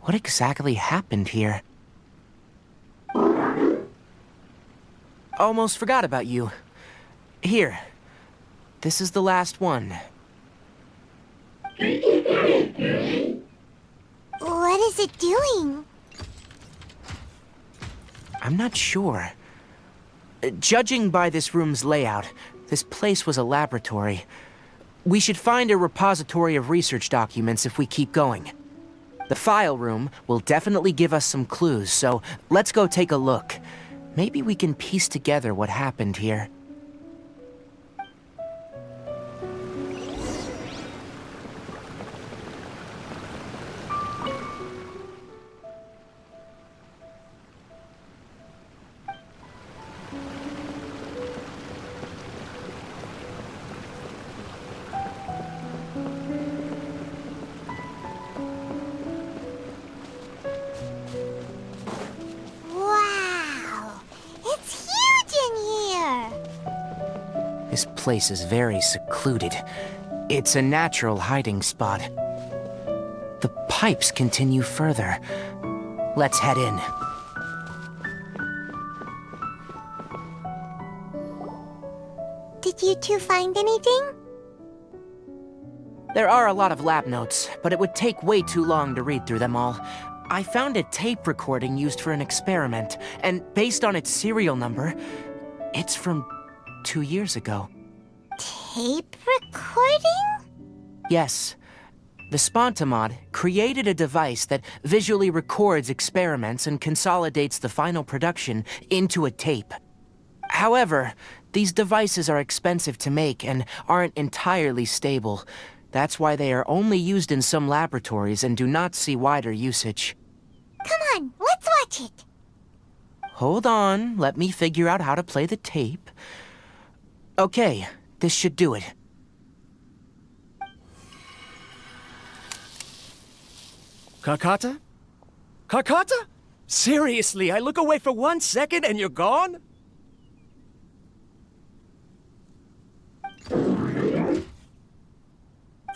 What exactly happened here? Almost forgot about you. Here. This is the last one. What is it doing? I'm not sure. Judging by this room's layout, this place was a laboratory. We should find a repository of research documents if we keep going. The file room will definitely give us some clues, so let's go take a look. Maybe we can piece together what happened here. place is very secluded. It's a natural hiding spot. The pipes continue further. Let's head in. Did you two find anything? There are a lot of lab notes, but it would take way too long to read through them all. I found a tape recording used for an experiment, and based on its serial number, it's from 2 years ago. Tape recording? Yes. The Spontamod created a device that visually records experiments and consolidates the final production into a tape. However, these devices are expensive to make and aren't entirely stable. That's why they are only used in some laboratories and do not see wider usage. Come on, let's watch it. Hold on, let me figure out how to play the tape. Okay, this should do it. Karkata? Karkata? Seriously, I look away for 1 second and you're gone?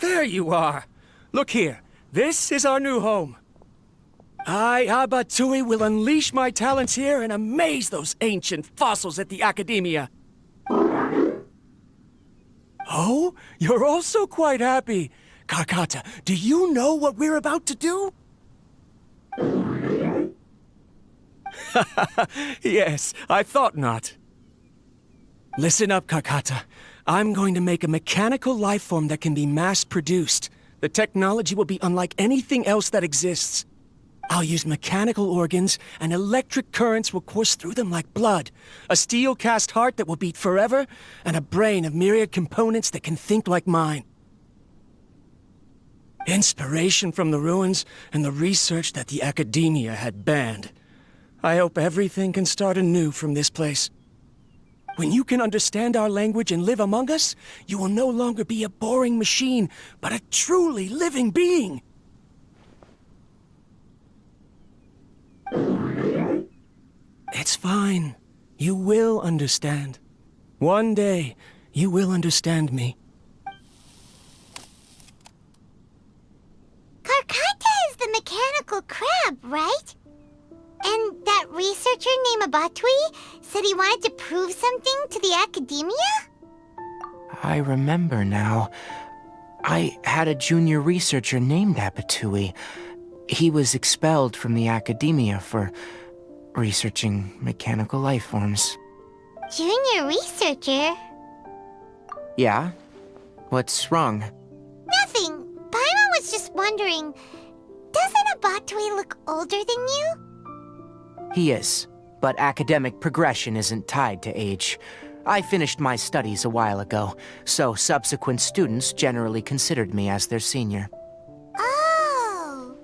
There you are. Look here. This is our new home. I, Abatui, will unleash my talents here and amaze those ancient fossils at the Academia. Oh, you're also quite happy. Karkata, do you know what we're about to do? Yes, I thought not. Listen up, Karkata. I'm going to make a mechanical life form that can be mass-produced. The technology will be unlike anything else that exists. I'll use mechanical organs, and electric currents will course through them like blood. A steel-cast heart that will beat forever, and a brain of myriad components that can think like mine. Inspiration from the ruins and the research that the Academia had banned. I hope everything can start anew from this place. When you can understand our language and live among us, you will no longer be a boring machine, but a truly living being. It's fine. You will understand. One day, you will understand me. Karkata is the mechanical crab, right? And that researcher named Abatui said he wanted to prove something to the Academia? I remember now. I had a junior researcher named Abatui. He was expelled from the Academia for researching mechanical life forms. Junior researcher? Yeah? What's wrong? Nothing. Paimon was just wondering, doesn't Abatui look older than you? He is, but academic progression isn't tied to age. I finished my studies a while ago, so subsequent students generally considered me as their senior. Oh.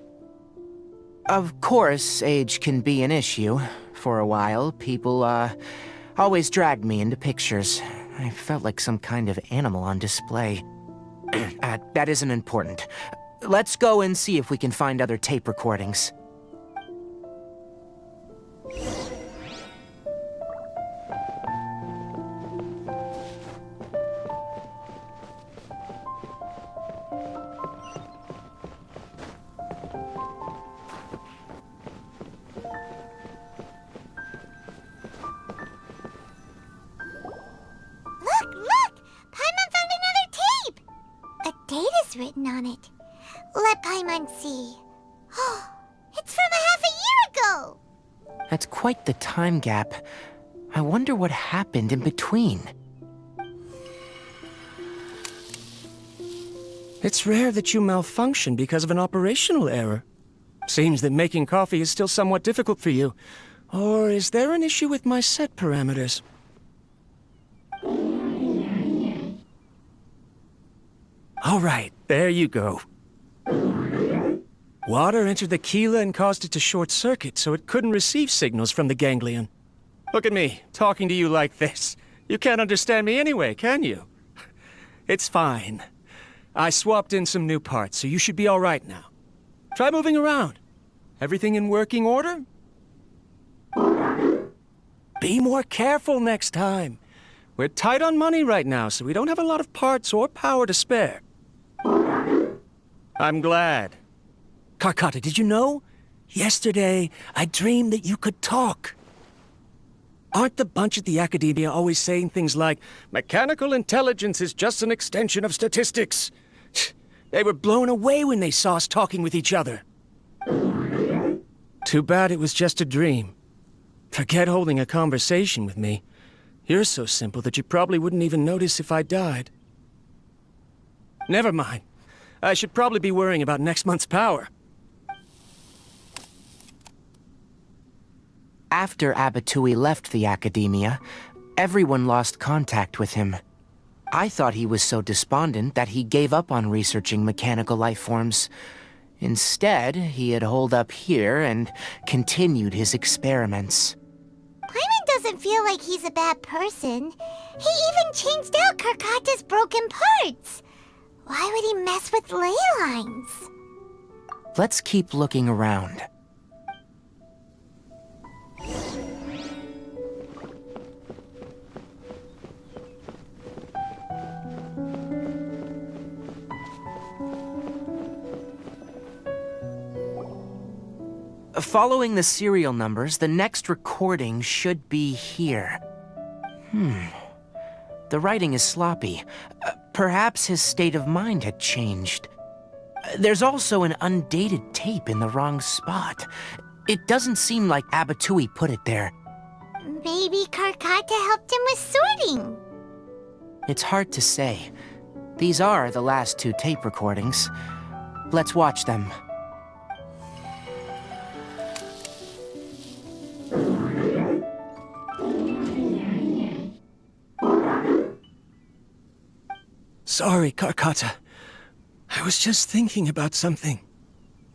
Of course, age can be an issue. For a while, people, always dragged me into pictures. I felt like some kind of animal on display. That isn't important. Let's go and see if we can find other tape recordings. Written on it. Let Paimon see. Oh, it's from half a year ago! That's quite the time gap. I wonder what happened in between. It's rare that you malfunction because of an operational error. Seems that making coffee is still somewhat difficult for you. Or is there an issue with my set parameters? All right, there you go. Water entered the Keela and caused it to short circuit, so it couldn't receive signals from the ganglion. Look at me, talking to you like this. You can't understand me anyway, can you? It's fine. I swapped in some new parts, so you should be all right now. Try moving around. Everything in working order? Be more careful next time. We're tight on money right now, so we don't have a lot of parts or power to spare. I'm glad. Karkata, did you know? Yesterday, I dreamed that you could talk. Aren't the bunch at the Academia always saying things like, mechanical intelligence is just an extension of statistics? They were blown away when they saw us talking with each other. Too bad it was just a dream. Forget holding a conversation with me. You're so simple that you probably wouldn't even notice if I died. Never mind. I should probably be worrying about next month's power. After Abatui left the Academia, everyone lost contact with him. I thought he was so despondent that he gave up on researching mechanical life forms. Instead, he had holed up here and continued his experiments. Paimon doesn't feel like he's a bad person. He even changed out Karkata's broken parts. Why would he mess with ley lines? Let's keep looking around. Following the serial numbers, the next recording should be here. The writing is sloppy. Perhaps his state of mind had changed. There's also an undated tape in the wrong spot. It doesn't seem like Abatui put it there. Maybe Karkata helped him with sorting. It's hard to say. These are the last 2 tape recordings. Let's watch them. Sorry, Karkata. I was just thinking about something.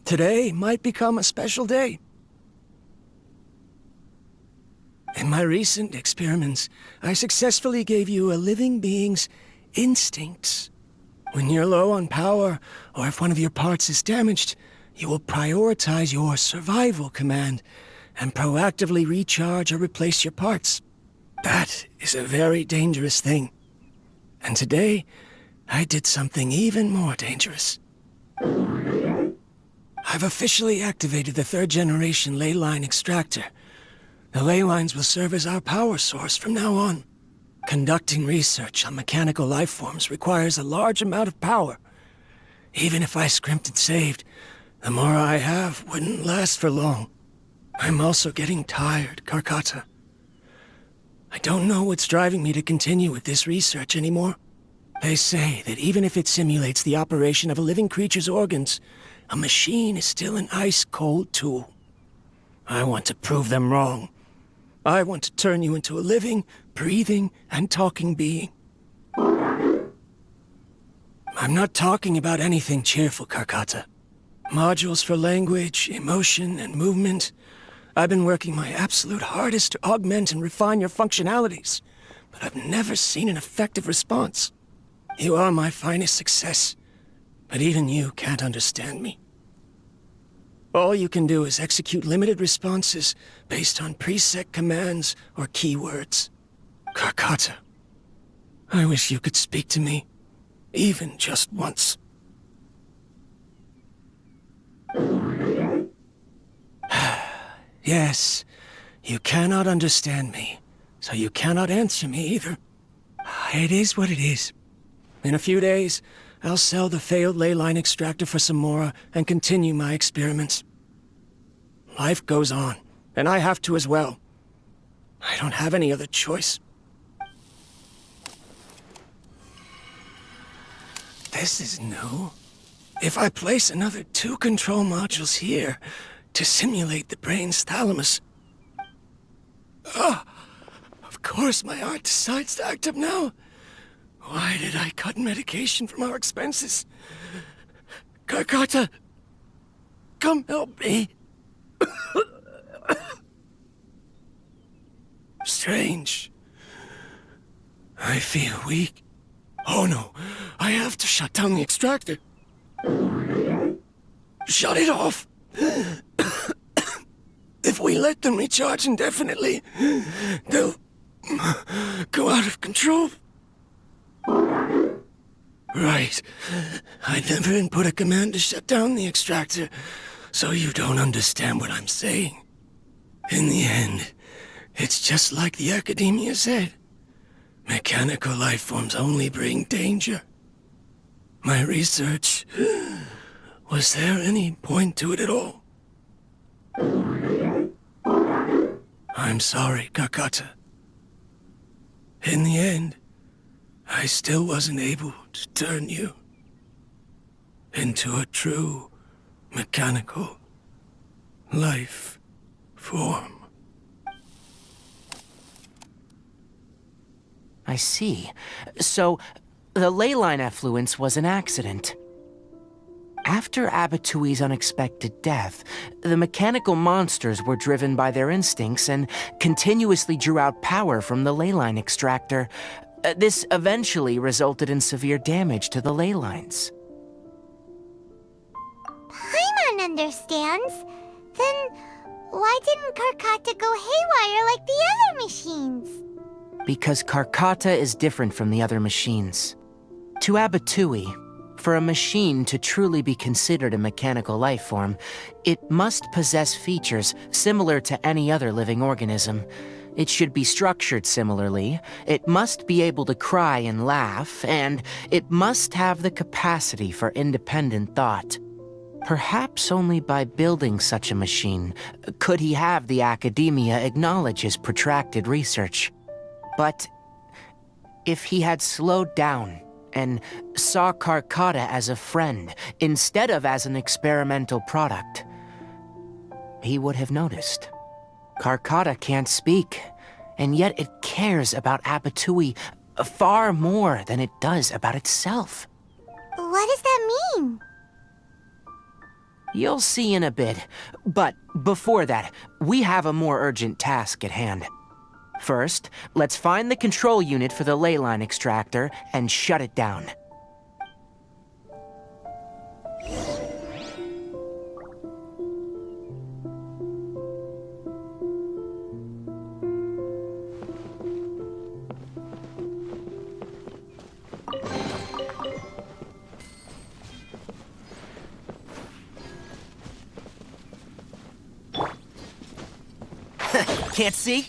Today might become a special day. In my recent experiments, I successfully gave you a living being's instincts. When you're low on power, or if one of your parts is damaged, you will prioritize your survival command and proactively recharge or replace your parts. That is a very dangerous thing. And today, I did something even more dangerous. I've officially activated the 3rd generation ley line extractor. The ley lines will serve as our power source from now on. Conducting research on mechanical life forms requires a large amount of power. Even if I scrimped and saved, the more I have wouldn't last for long. I'm also getting tired, Karkata. I don't know what's driving me to continue with this research anymore. They say that even if it simulates the operation of a living creature's organs, a machine is still an ice-cold tool. I want to prove them wrong. I want to turn you into a living, breathing, and talking being. I'm not talking about anything cheerful, Karkata. Modules for language, emotion, and movement. I've been working my absolute hardest to augment and refine your functionalities, but I've never seen an effective response. You are my finest success, but even you can't understand me. All you can do is execute limited responses based on preset commands or keywords. Karkata, I wish you could speak to me, even just once. Yes, you cannot understand me, so you cannot answer me either. It is what it is. In a few days, I'll sell the failed ley line extractor for some more and continue my experiments. Life goes on, and I have to as well. I don't have any other choice. This is new. If I place another 2 control modules here to simulate the brain's thalamus... Of course my heart decides to act up now. Why did I cut medication from our expenses? Karkata, come help me. Strange. I feel weak. Oh no, I have to shut down the extractor. Shut it off. If we let them recharge indefinitely, they'll go out of control. Right. I never input a command to shut down the extractor, so you don't understand what I'm saying. In the end, it's just like the Academia said. Mechanical life forms only bring danger. My research... Was there any point to it at all? I'm sorry, Kakata. In the end, I still wasn't able to turn you into a true mechanical life form. I see. So, the ley line effluence was an accident. After Abatui's unexpected death, the mechanical monsters were driven by their instincts and continuously drew out power from the ley line extractor. This eventually resulted in severe damage to the ley lines. Paimon understands. Then why didn't Karkata go haywire like the other machines? Because Karkata is different from the other machines. To Abatui, for a machine to truly be considered a mechanical life form, it must possess features similar to any other living organism. It should be structured similarly, it must be able to cry and laugh, and it must have the capacity for independent thought. Perhaps only by building such a machine could he have the Academia acknowledge his protracted research. But if he had slowed down and saw Karkata as a friend instead of as an experimental product, he would have noticed. Karkata can't speak, and yet it cares about Abatui far more than it does about itself. What does that mean? You'll see in a bit, but before that, we have a more urgent task at hand. First, let's find the control unit for the ley line extractor and shut it down. Can't see?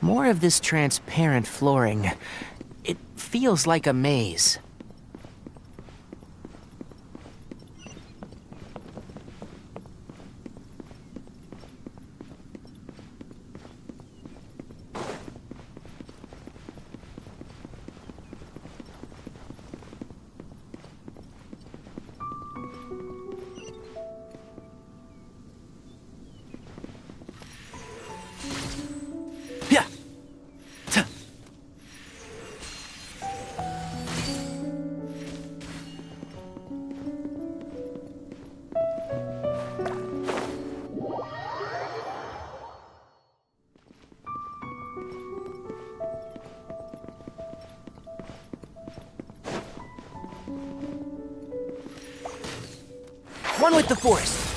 More of this transparent flooring. It feels like a maze. One with the forest.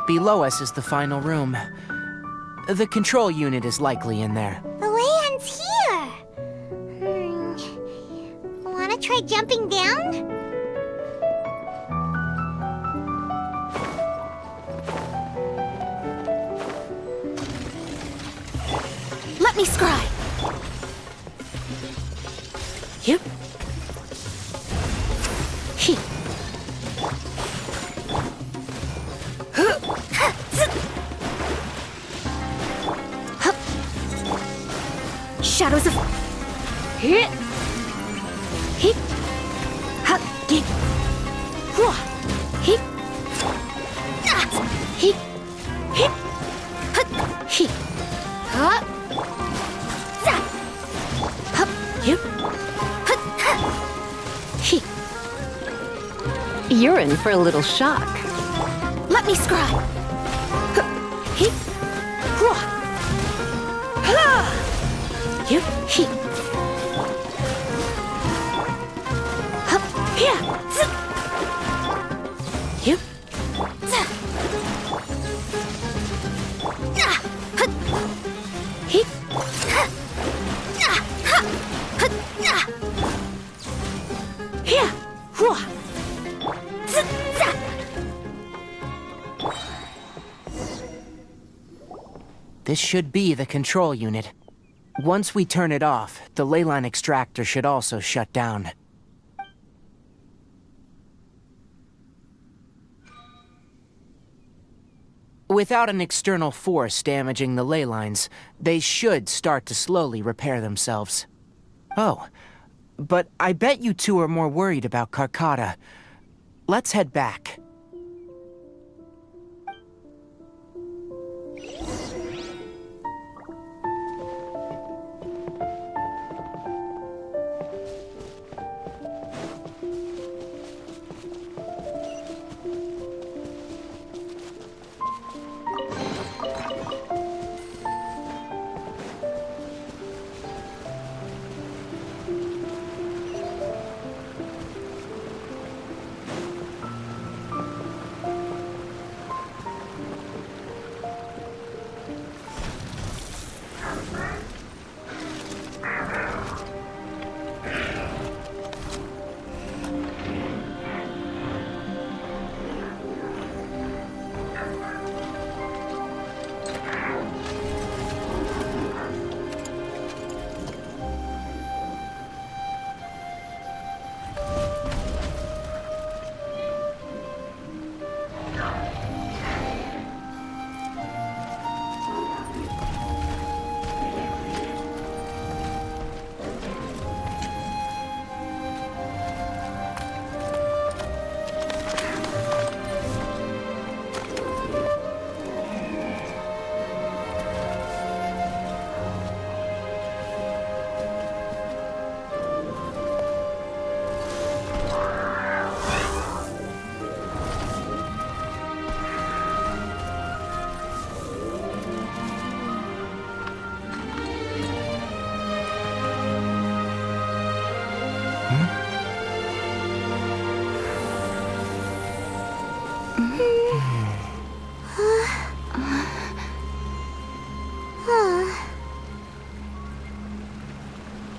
Below us is the final room. The control unit is likely in there. The way ends here. Wanna try jumping down? Let me scry. Yep. He. Shadows of... Hit. Hit. Ha. Git. Hua. Hit. Hit. Hit. Hut. Hit. Huh. Zap. Hup. Hip. Hut. Hit. You're in for a little shock. Let me scry. Hit. Hua. Ha. Hip. Hit. Hup. Here. Zip. Hip. Zap. Ah. Hut. Hit. Ha. Ah. Ha. Hut. Ah. Here. Hua. Zip. Zap. This should be the control unit. Once we turn it off, the leyline extractor should also shut down. Without an external force damaging the ley lines, they should start to slowly repair themselves. Oh, but I bet you two are more worried about Carcata. Let's head back.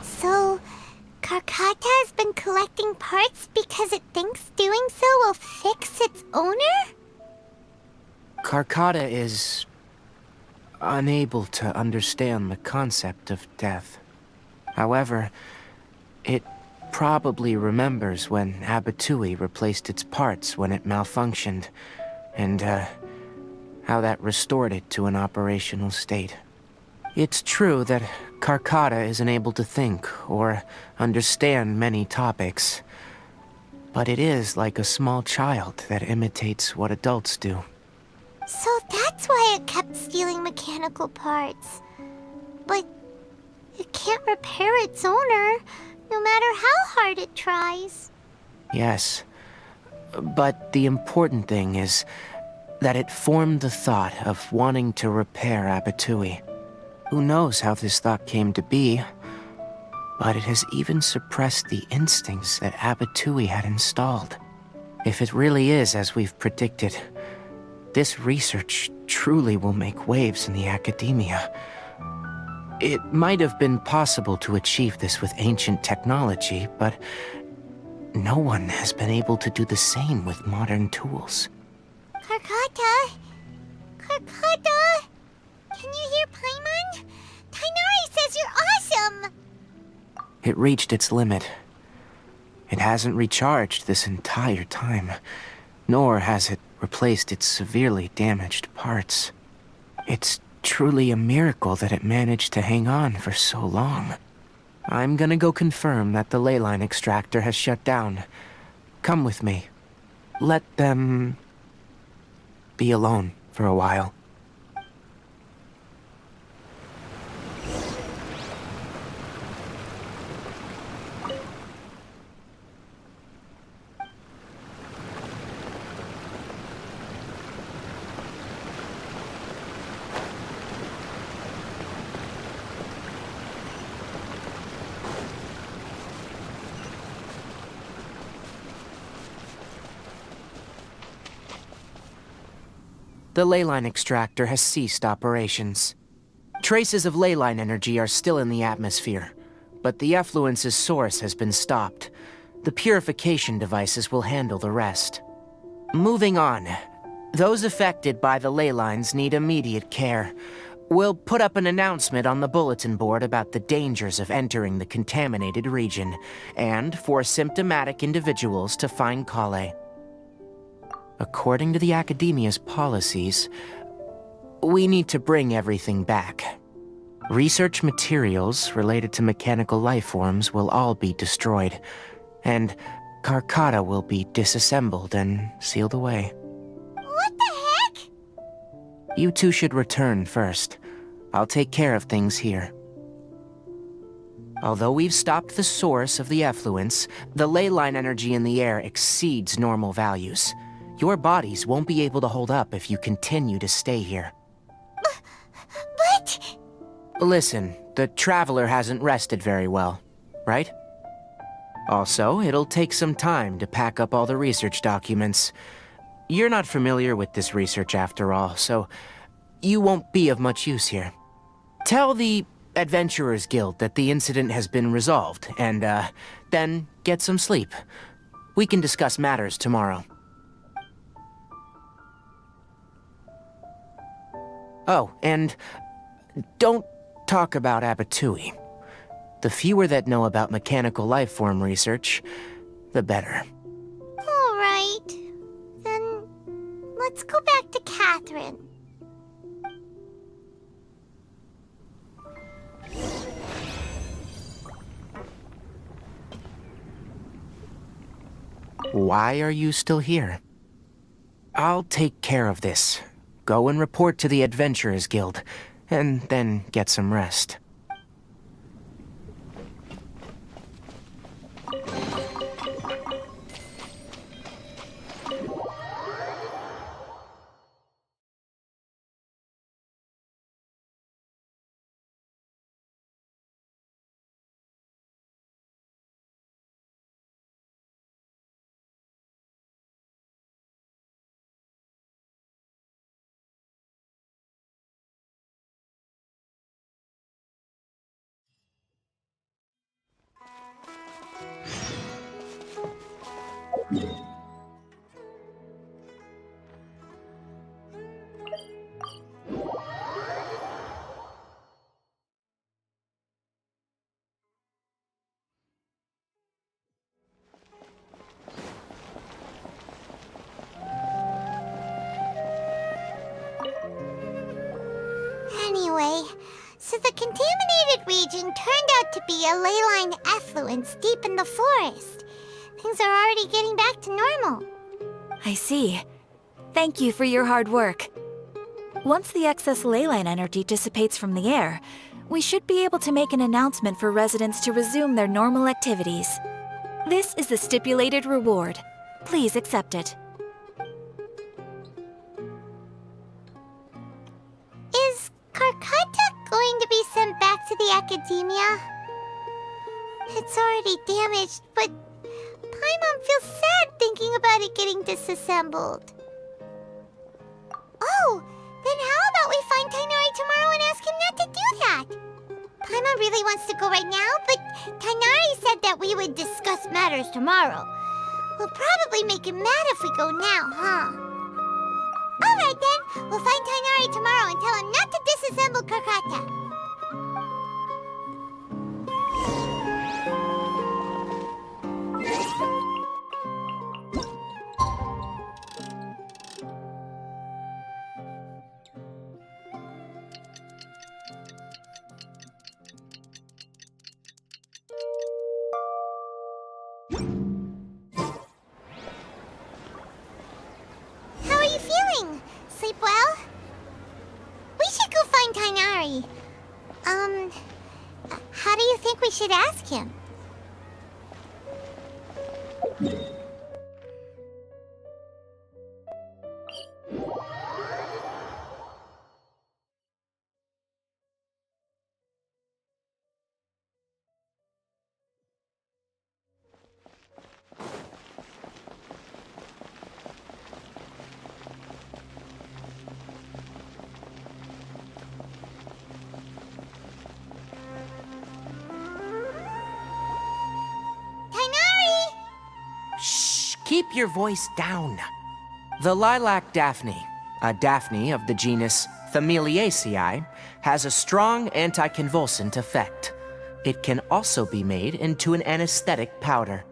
So, Carcata has been collecting parts because it thinks doing so will fix its owner? Carcata is unable to understand the concept of death. However, it probably remembers when Abatui replaced its parts when it malfunctioned, and how that restored it to an operational state. It's true that Carcata isn't able to think or understand many topics, but it is like a small child that imitates what adults do. So that's why it kept stealing mechanical parts. But it can't repair its owner, no matter how hard it tries. Yes, but the important thing is that it formed the thought of wanting to repair Abatui. Who knows how this thought came to be, but it has even suppressed the instincts that Abatui had installed. If it really is as we've predicted, this research truly will make waves in the academia. It might have been possible to achieve this with ancient technology, but no one has been able to do the same with modern tools. Carcata? Carcata? Can you hear Paimon? Tighnari says you're awesome! It reached its limit. It hasn't recharged this entire time, nor has it replaced its severely damaged parts. It's truly a miracle that it managed to hang on for so long. I'm gonna go confirm that the leyline extractor has shut down. Come with me. Let them be alone for a while. The leyline extractor has ceased operations. Traces of leyline energy are still in the atmosphere, but the effluence's source has been stopped. The purification devices will handle the rest. Moving on. Those affected by the leylines need immediate care. We'll put up an announcement on the bulletin board about the dangers of entering the contaminated region, and for symptomatic individuals to find Kale. According to the Academia's policies, we need to bring everything back. Research materials related to mechanical life forms will all be destroyed, and Karkata will be disassembled and sealed away. What the heck? You two should return first. I'll take care of things here. Although we've stopped the source of the effluence, the leyline energy in the air exceeds normal values. Your bodies won't be able to hold up if you continue to stay here. But... Listen, the Traveler hasn't rested very well, right? Also, it'll take some time to pack up all the research documents. You're not familiar with this research after all, so you won't be of much use here. Tell the Adventurers Guild that the incident has been resolved, and, then get some sleep. We can discuss matters tomorrow. Oh, and don't talk about Abatui. The fewer that know about mechanical lifeform research, the better. All right. Then let's go back to Catherine. Why are you still here? I'll take care of this. Go and report to the Adventurers Guild, and then get some rest. Anyway, so the contaminated region turned out to be a leyline effluence deep in the forest. Things are already getting back to normal. I see. Thank you for your hard work. Once the excess leyline energy dissipates from the air, we should be able to make an announcement for residents to resume their normal activities. This is the stipulated reward. Please accept it. Is Karkata going to be sent back to the Academia? It's already damaged, but Paimon feels sad thinking about it getting disassembled. Oh, then how about we find Tighnari tomorrow and ask him not to do that? Paimon really wants to go right now, but Tighnari said that we would discuss matters tomorrow. We'll probably make him mad if we go now, huh? Alright then, we'll find Tighnari tomorrow and tell him not to disassemble Karkata. How do you think we should ask him? Keep your voice down. The lilac daphne, a daphne of the genus Familiaceae, has a strong anticonvulsant effect. It can also be made into an anesthetic powder.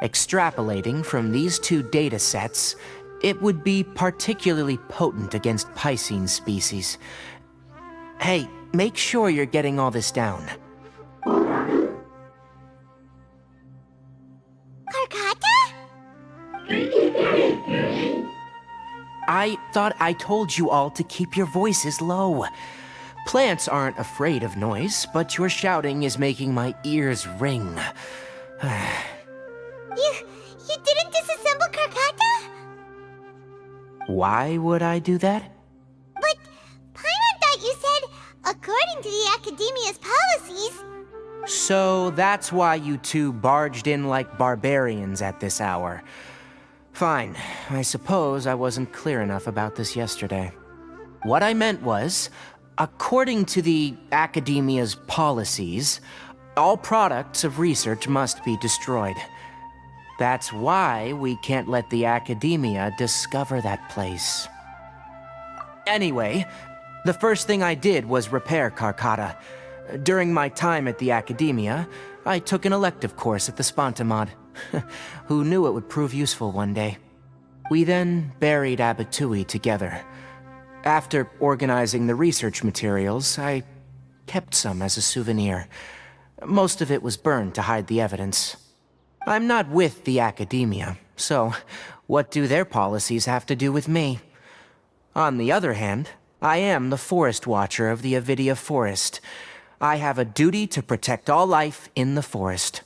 Extrapolating from these two data sets, it would be particularly potent against Piscine species. Hey, make sure you're getting all this down. I thought I told you all to keep your voices low. Plants aren't afraid of noise, but your shouting is making my ears ring. You didn't disassemble Karkata? Why would I do that? But Paimon thought you said, according to the Academia's policies... So that's why you two barged in like barbarians at this hour. Fine, I suppose I wasn't clear enough about this yesterday. What I meant was, according to the Academia's policies, all products of research must be destroyed. That's why we can't let the Academia discover that place. Anyway, the first thing I did was repair Karkata. During my time at the Academia, I took an elective course at the Spontamod. Who knew it would prove useful one day? We then buried Abatui together. After organizing the research materials, I kept some as a souvenir. Most of it was burned to hide the evidence. I'm not with the Academia, so what do their policies have to do with me? On the other hand, I am the Forest Watcher of the Avidia Forest. I have a duty to protect all life in the forest.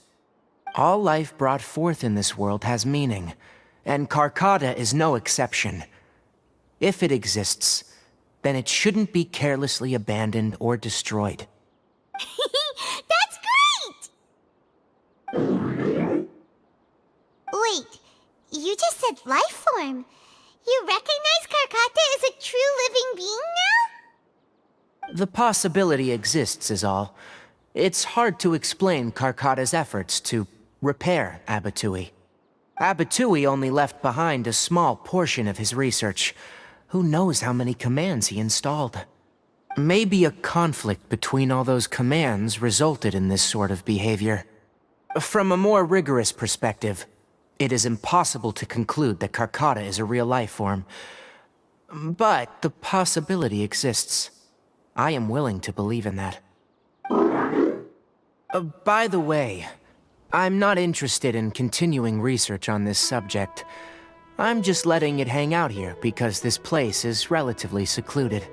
All life brought forth in this world has meaning, and Karkata is no exception. If it exists, then it shouldn't be carelessly abandoned or destroyed. That's great! Wait, you just said life form. You recognize Karkata as a true living being now? The possibility exists is all. It's hard to explain Karkata's efforts to repair Abatui. Abatui only left behind a small portion of his research. Who knows how many commands he installed? Maybe a conflict between all those commands resulted in this sort of behavior. From a more rigorous perspective, it is impossible to conclude that Karkata is a real life form. But the possibility exists. I am willing to believe in that. By the way, I'm not interested in continuing research on this subject. I'm just letting it hang out here because this place is relatively secluded.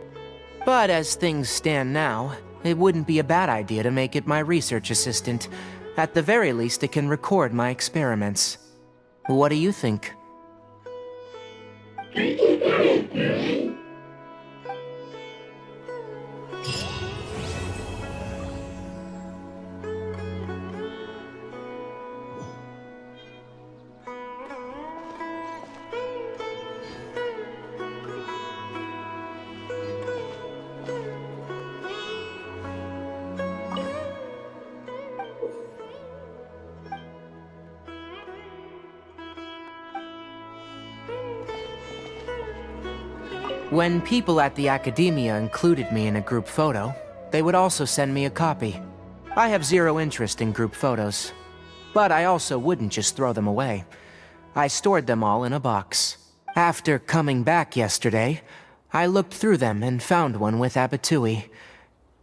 But as things stand now, it wouldn't be a bad idea to make it my research assistant. At the very least, it can record my experiments. What do you think? When people at the Academia included me in a group photo, they would also send me a copy. I have zero interest in group photos, but I also wouldn't just throw them away. I stored them all in a box. After coming back yesterday, I looked through them and found one with Abatui.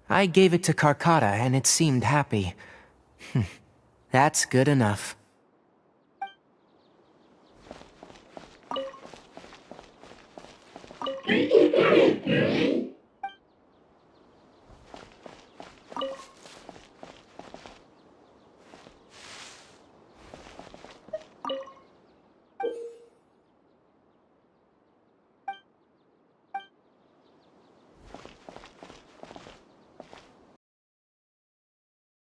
I gave it to Karkata and it seemed happy. That's good enough.